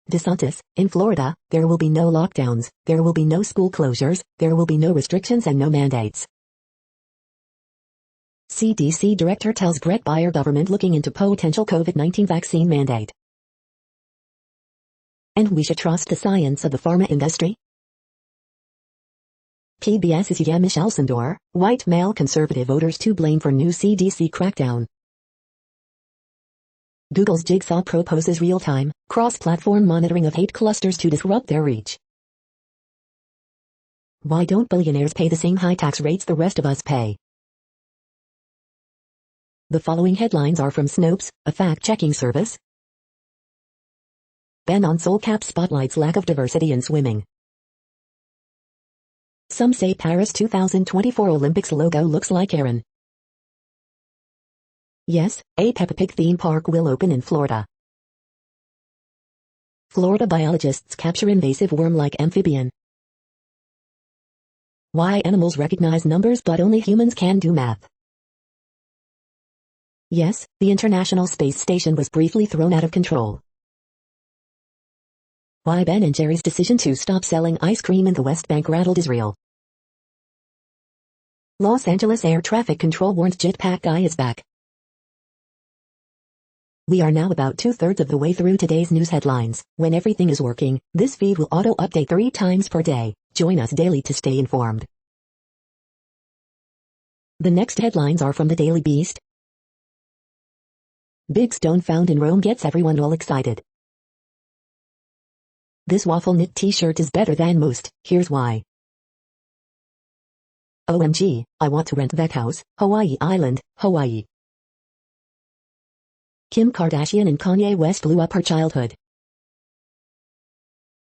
DeSantis, in Florida, there will be no lockdowns, there will be no school closures, there will be no restrictions and no mandates. CDC director tells Brett Baier government looking into potential COVID-19 vaccine mandate. And we should trust the science of the pharma industry? PBS's Yamiche Alcindor, white male conservative voters to blame for new CDC crackdown. Google's Jigsaw proposes real-time, cross-platform monitoring of hate clusters to disrupt their reach. Why don't billionaires pay the same high tax rates the rest of us pay? The following headlines are from Snopes, a fact-checking service. Ban on soul cap spotlights lack of diversity in swimming. Some say Paris 2024 Olympics logo looks like Aaron. Yes, a Peppa Pig theme park will open in Florida. Florida biologists capture invasive worm-like amphibian. Why animals recognize numbers but only humans can do math. Yes, the International Space Station was briefly thrown out of control. Why Ben & Jerry's decision to stop selling ice cream in the West Bank rattled Israel. Los Angeles air traffic control warns jetpack guy is back. We are now about 2/3 of the way through today's news headlines. When everything is working, this feed will auto-update 3 times per day. Join us daily to stay informed. The next headlines are from the Daily Beast. Big stone found in Rome gets everyone all excited. This waffle knit t-shirt is better than most, here's why. OMG, I want to rent that house, Hawaii Island, Hawaii. Kim Kardashian and Kanye West blew up her childhood.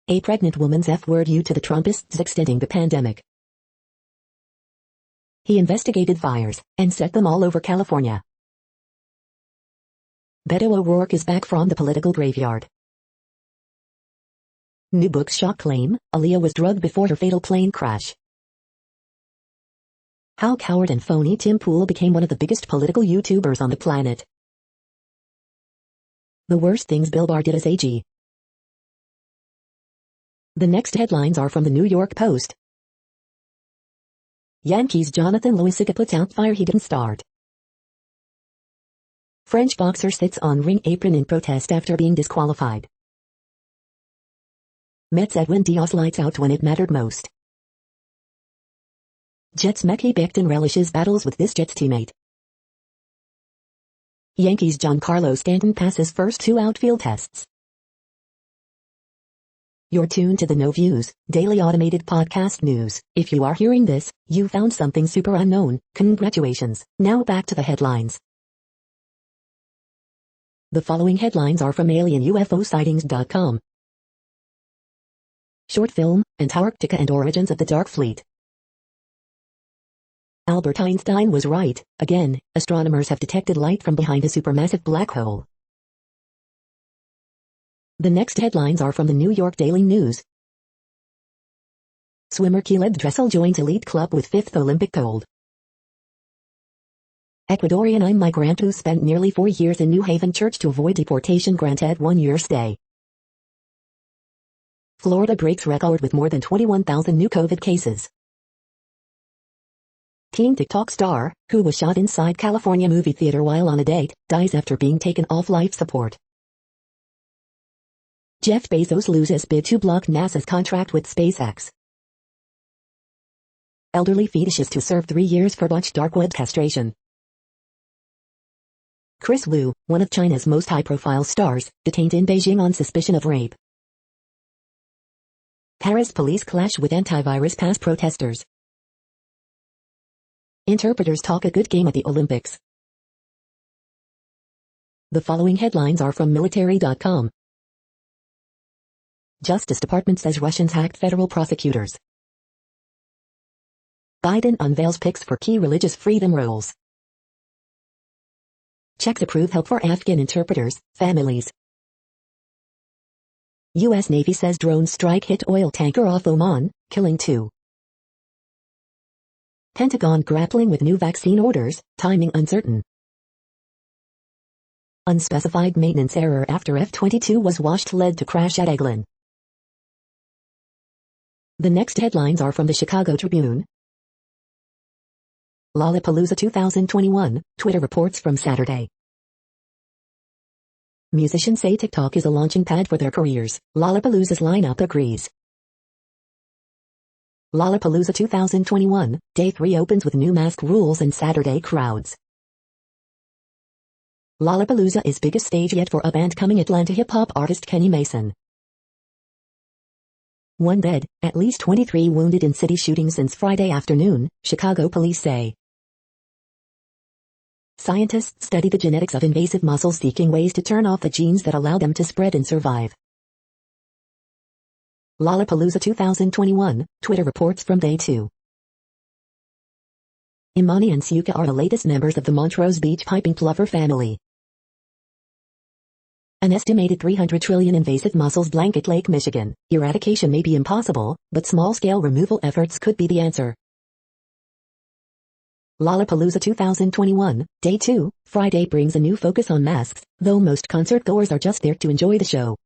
A pregnant woman's F-word you to the Trumpists extending the pandemic. He investigated fires and set them all over California. Beto O'Rourke is back from the political graveyard. New book shock claim, Aaliyah was drugged before her fatal plane crash. How coward and phony Tim Pool became one of the biggest political YouTubers on the planet. The worst things Bill Barr did as AG. The next headlines are from the New York Post. Yankees Jonathan Loaisiga puts out fire he didn't start. French boxer sits on ring apron in protest after being disqualified. Mets Edwin Diaz lights out when it mattered most. Jets Mekhi Becton relishes battles with this Jets teammate. Yankees Giancarlo Stanton passes first 2 outfield tests. You're tuned to the No Views, daily automated podcast news. If you are hearing this, you found something super unknown. Congratulations. Now back to the headlines. The following headlines are from alienUFOsightings.com. Short film, Antarctica and Origins of the Dark Fleet. Albert Einstein was right. Again, astronomers have detected light from behind a supermassive black hole. The next headlines are from the New York Daily News. Swimmer Caleb Dressel joins elite club with 5th Olympic gold. Ecuadorian immigrant who spent nearly 4 years in New Haven Church to avoid deportation granted 1-year stay. Florida breaks record with more than 21,000 new COVID cases. Teen TikTok star, who was shot inside California movie theater while on a date, dies after being taken off life support. Jeff Bezos loses bid to block NASA's contract with SpaceX. Elderly fetuses to serve 3 years for botched dark web castration. Chris Wu, one of China's most high-profile stars, detained in Beijing on suspicion of rape. Paris police clash with antivirus pass protesters. Interpreters talk a good game at the Olympics. The following headlines are from military.com. Justice Department says Russians hacked federal prosecutors. Biden unveils picks for key religious freedom rules. Czechs approve help for Afghan interpreters, families. U.S. Navy says drone strike hit oil tanker off Oman, killing 2. Pentagon grappling with new vaccine orders, timing uncertain. Unspecified maintenance error after F-22 was washed led to crash at Eglin. The next headlines are from the Chicago Tribune. Lollapalooza 2021, Twitter reports from Saturday. Musicians say TikTok is a launching pad for their careers. Lollapalooza's lineup agrees. Lollapalooza 2021, Day 3 opens with new mask rules and Saturday crowds. Lollapalooza is biggest stage yet for up-and-coming Atlanta hip-hop artist Kenny Mason. 1 dead, at least 23 wounded in city shooting since Friday afternoon, Chicago police say. Scientists study the genetics of invasive mussels seeking ways to turn off the genes that allow them to spread and survive. Lollapalooza 2021, Twitter reports from Day 2. Imani and Suka are the latest members of the Montrose Beach piping plover family. An estimated 300 trillion invasive mussels blanket Lake Michigan. Eradication may be impossible, but small-scale removal efforts could be the answer. Lollapalooza 2021, Day 2, Friday brings a new focus on masks, though most concert-goers are just there to enjoy the show.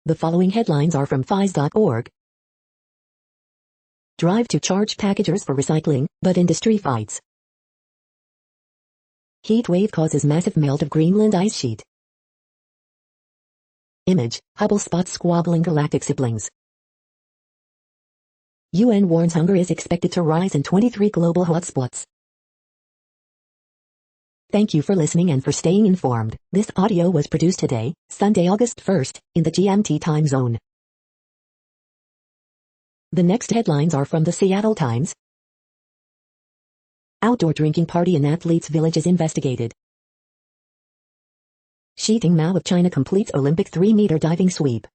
The following headlines are from FIS.org. Drive to charge packagers for recycling, but industry fights. Heat wave causes massive melt of Greenland ice sheet. Image, Hubble spots squabbling galactic siblings. UN warns hunger is expected to rise in 23 global hotspots. Thank you for listening and for staying informed. This audio was produced today, Sunday, August 1st, in the GMT time zone. The next headlines are from the Seattle Times. Outdoor drinking party in athlete's village is investigated. Xi Jinping of China completes Olympic 3-meter diving sweep.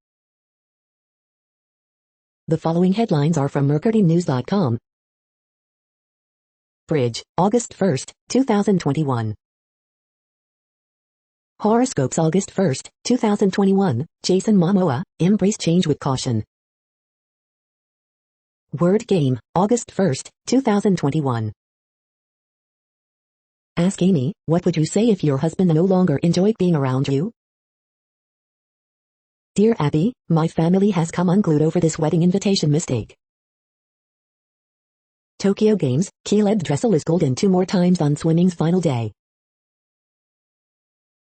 The following headlines are from mercurynews.com. Bridge, August 1st, 2021. Horoscopes August 1st, 2021, Jason Momoa, embrace change with caution. Word game, August 1st, 2021. Ask Amy, what would you say if your husband no longer enjoyed being around you? Dear Abby, my family has come unglued over this wedding invitation mistake. Tokyo Games, Caleb Dressel is golden 2 more times on swimming's final day.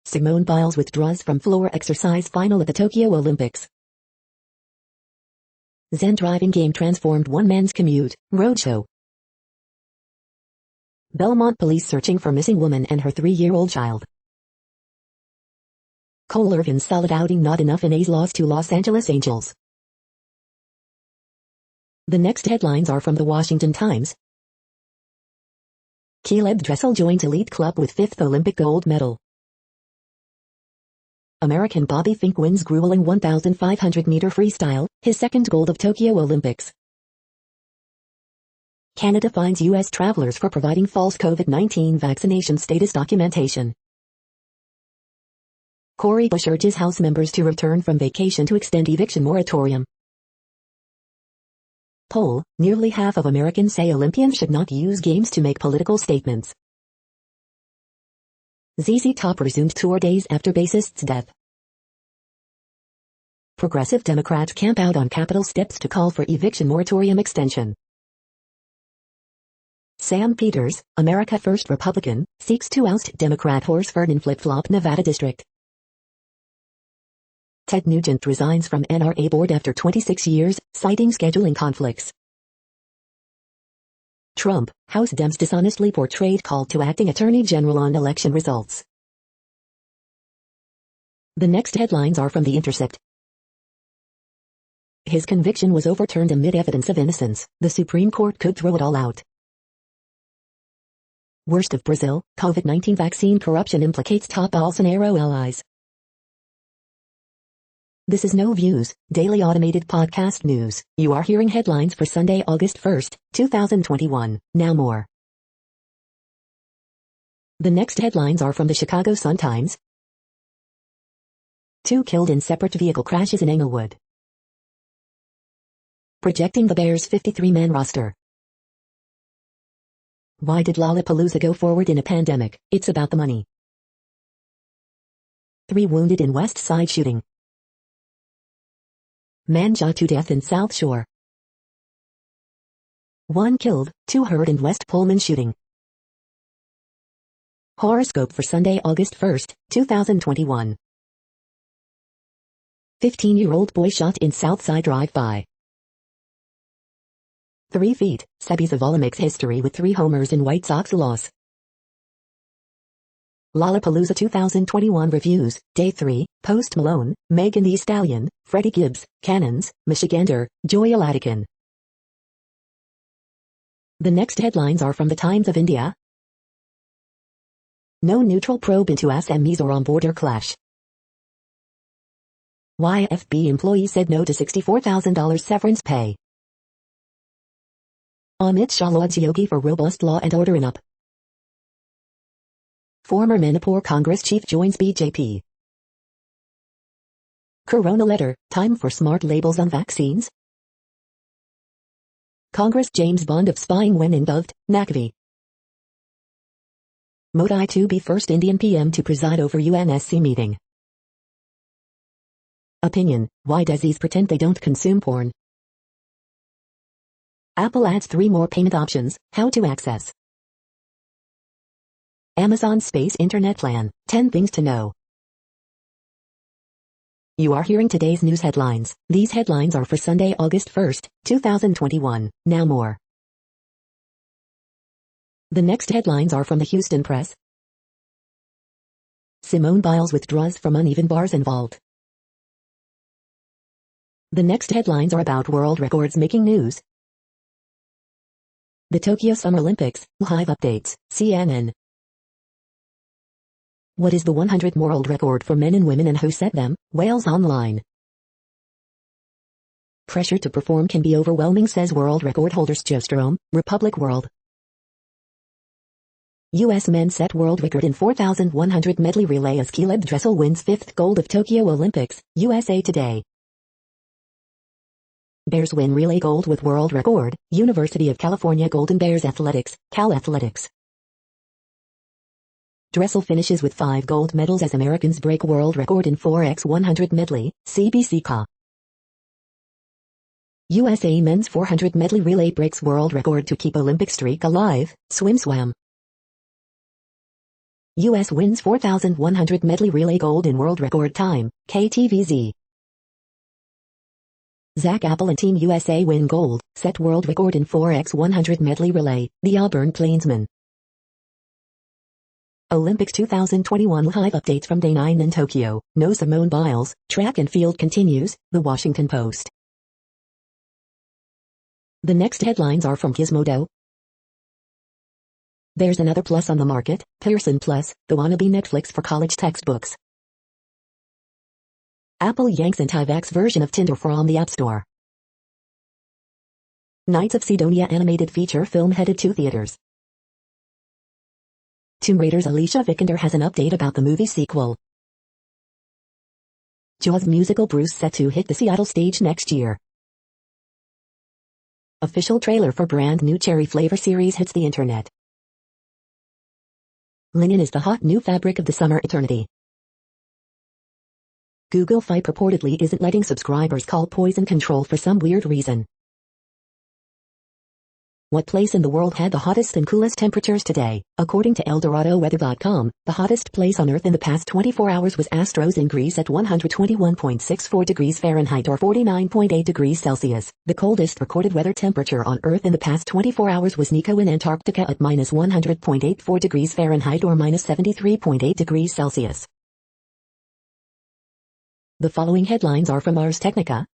Simone Biles withdraws from floor exercise final at the Tokyo Olympics. Zen driving game transformed one man's commute, roadshow. Belmont police searching for missing woman and her 3-year-old child. Cole Irvin's solid outing not enough in A's loss to Los Angeles Angels. The next headlines are from the Washington Times. Caleb Dressel joins elite club with 5th Olympic gold medal. American Bobby Fink wins grueling 1,500-meter freestyle, his second gold of Tokyo Olympics. Canada fines U.S. travelers for providing false COVID-19 vaccination status documentation. Cori Bush urges House members to return from vacation to extend eviction moratorium. Poll, nearly half of Americans say Olympians should not use games to make political statements. ZZ Top resumed tour days after bassist's death. Progressive Democrats camp out on Capitol steps to call for eviction moratorium extension. Sam Peters, America First Republican, seeks to oust Democrat Horsford in flip-flop Nevada district. Ted Nugent resigns from NRA board after 26 years, citing scheduling conflicts. Trump, House Dems dishonestly portrayed call to acting attorney general on election results. The next headlines are from The Intercept. His conviction was overturned amid evidence of innocence. The Supreme Court could throw it all out. Worst of Brazil, COVID-19 vaccine corruption implicates top Bolsonaro allies. This is No Views, daily automated podcast news. You are hearing headlines for Sunday, August 1st, 2021. Now more. The next headlines are from the Chicago Sun-Times. 2 killed in separate vehicle crashes in Englewood. Projecting the Bears' 53-man roster. Why did Lollapalooza go forward in a pandemic? It's about the money. 3 wounded in West Side shooting. Man shot to death in South Shore. 1 killed, 2 hurt in West Pullman shooting. Horoscope for Sunday, August 1st, 2021. 15-year-old boy shot in Southside drive-by. 3 feet, Sebi Zavala makes history with 3 homers in White Sox loss. Lollapalooza 2021 reviews, Day 3, Post Malone, Megan Thee Stallion, Freddie Gibbs, Cannons, Michigander, Joy Aladikin. The next headlines are from the Times of India. No neutral probe into SMEs or on-border clash. YFB employee said no to $64,000 severance pay. Amit Shah lauds Yogi for robust law and order in UP. Former Manipur Congress chief joins BJP. Corona letter, time for smart labels on vaccines. Congress James Bond of spying when engulfed, Naqvi. Modi to be first Indian PM to preside over UNSC meeting. Opinion, why Desi's pretend they don't consume porn. Apple adds 3 more payment options, how to access. Amazon Space Internet Plan, 10 things to know. You are hearing today's news headlines. These headlines are for Sunday, August 1st, 2021. Now more. The next headlines are from the Houston Press. Simone Biles withdraws from uneven bars and vault. The next headlines are about world records making news. The Tokyo Summer Olympics, live updates, CNN. What is the 100 world record for men and women and who set them? Wales Online. Pressure to perform can be overwhelming, says world record holder Strome, Republic World. U.S. men set world record in 4,100 medley relay as Caleb Dressel wins 5th gold of Tokyo Olympics, USA Today. Bears win relay gold with world record, University of California Golden Bears Athletics, Cal Athletics. Dressel finishes with 5 gold medals as Americans break world record in 4x100 medley, CBC-CA. USA men's 400 medley relay breaks world record to keep Olympic streak alive, swim-swam. US wins 4,100 medley relay gold in world record time, KTVZ. Zach Apple and Team USA win gold, set world record in 4x100 medley relay, the Auburn Plainsmen. Olympics 2021 live updates from Day 9 in Tokyo. No Simone Biles, track and field continues, The Washington Post. The next headlines are from Gizmodo. There's another plus on the market, Pearson Plus, the wannabe Netflix for college textbooks. Apple yanks anti-vax version of Tinder from the App Store. Knights of Sidonia animated feature film headed to theaters. Tomb Raider's Alicia Vikander has an update about the movie sequel. Jaws musical Bruce set to hit the Seattle stage next year. Official trailer for brand new cherry flavor series hits the internet. Linen is the hot new fabric of the summer eternity. Google Fi purportedly isn't letting subscribers call poison control for some weird reason. What place in the world had the hottest and coolest temperatures today? According to ElDoradoWeather.com, the hottest place on Earth in the past 24 hours was Astros in Greece at 121.64 degrees Fahrenheit or 49.8 degrees Celsius. The coldest recorded weather temperature on Earth in the past 24 hours was Nico in Antarctica at minus 100.84 degrees Fahrenheit or minus 73.8 degrees Celsius. The following headlines are from Ars Technica.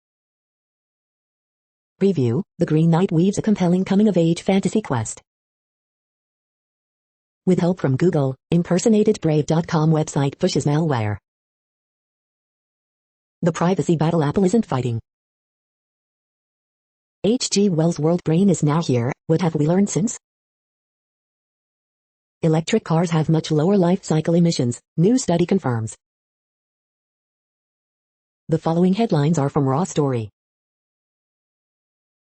Review: The Green Knight weaves a compelling coming-of-age fantasy quest. With help from Google, impersonated Brave.com website pushes malware. The privacy battle Apple isn't fighting. H.G. Wells' world brain is now here. What have we learned since? Electric cars have much lower life cycle emissions, new study confirms. The following headlines are from Raw Story.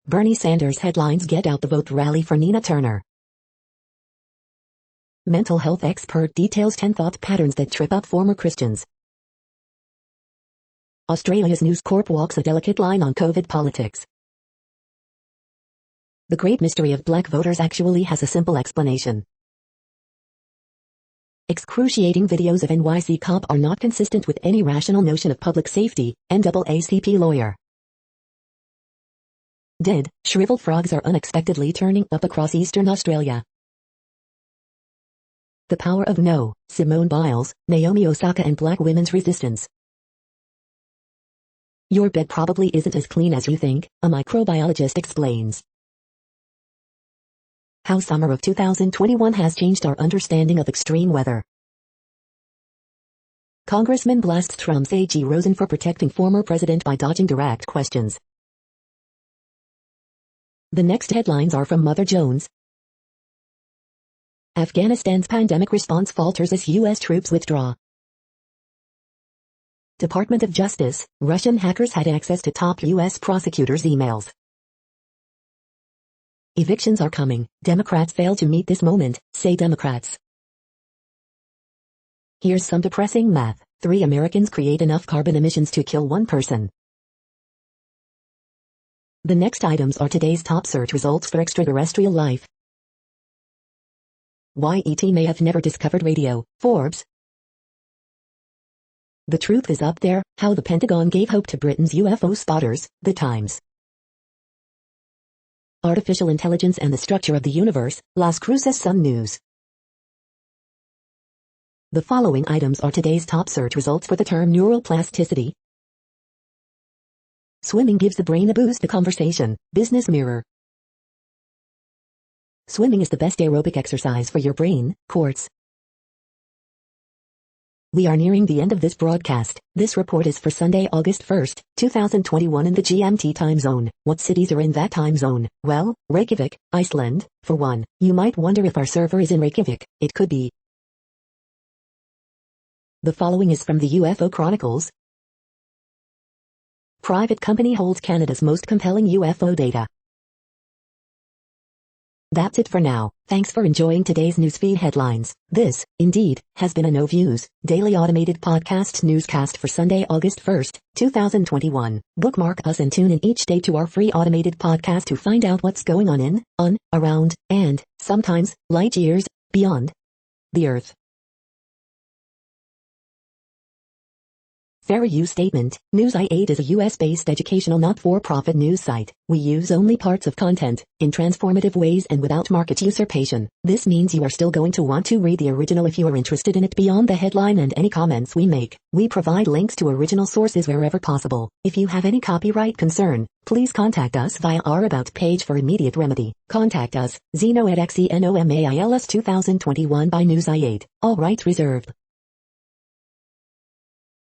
Bernie Sanders headlines Get Out the Vote rally for Nina Turner. Mental health expert details 10 thought patterns that trip up former Christians. Australia's News Corp walks a delicate line on COVID politics. The great mystery of black voters actually has a simple explanation. Excruciating videos of NYC cop are not consistent with any rational notion of public safety, NAACP lawyer. Dead, shriveled frogs are unexpectedly turning up across eastern Australia. The Power of No, Simone Biles, Naomi Osaka and black women's resistance. Your bed probably isn't as clean as you think, a microbiologist explains. How summer of 2021 has changed our understanding of extreme weather. Congressman blasts Trump's A.G. Rosen for protecting former president by dodging direct questions. The next headlines are from Mother Jones. Afghanistan's pandemic response falters as U.S. troops withdraw. Department of Justice, Russian hackers had access to top U.S. prosecutors' emails. Evictions are coming. Democrats fail to meet this moment, say Democrats. Here's some depressing math. 3 Americans create enough carbon emissions to kill 1 person. The next items are today's top search results for extraterrestrial life. Why E.T. may have never discovered radio, Forbes. The truth is up there, how the Pentagon gave hope to Britain's UFO spotters, The Times. Artificial intelligence and the structure of the universe, Las Cruces Sun News. The following items are today's top search results for the term neural plasticity. Swimming gives the brain a boost. The Conversation, Business Mirror. Swimming is the best aerobic exercise for your brain, Quartz. We are nearing the end of this broadcast. This report is for Sunday, August 1st, 2021 in the GMT time zone. What cities are in that time zone? Well, Reykjavik, Iceland, for one. You might wonder if our server is in Reykjavik. It could be. The following is from the UFO Chronicles. Private company holds Canada's most compelling UFO data. That's it for now. Thanks for enjoying today's newsfeed headlines. This, indeed, has been a No Views, daily automated podcast newscast for Sunday, August 1st, 2021. Bookmark us and tune in each day to our free automated podcast to find out what's going on, around, and, sometimes, light years, beyond the Earth. Fair use statement. News.8 is a US-based educational not-for-profit news site. We use only parts of content, in transformative ways and without market usurpation. This means you are still going to want to read the original if you are interested in it beyond the headline and any comments we make. We provide links to original sources wherever possible. If you have any copyright concern, please contact us via our About page for immediate remedy. Contact us, Zeno at XENOMAILS 2021 by News.8. All rights reserved.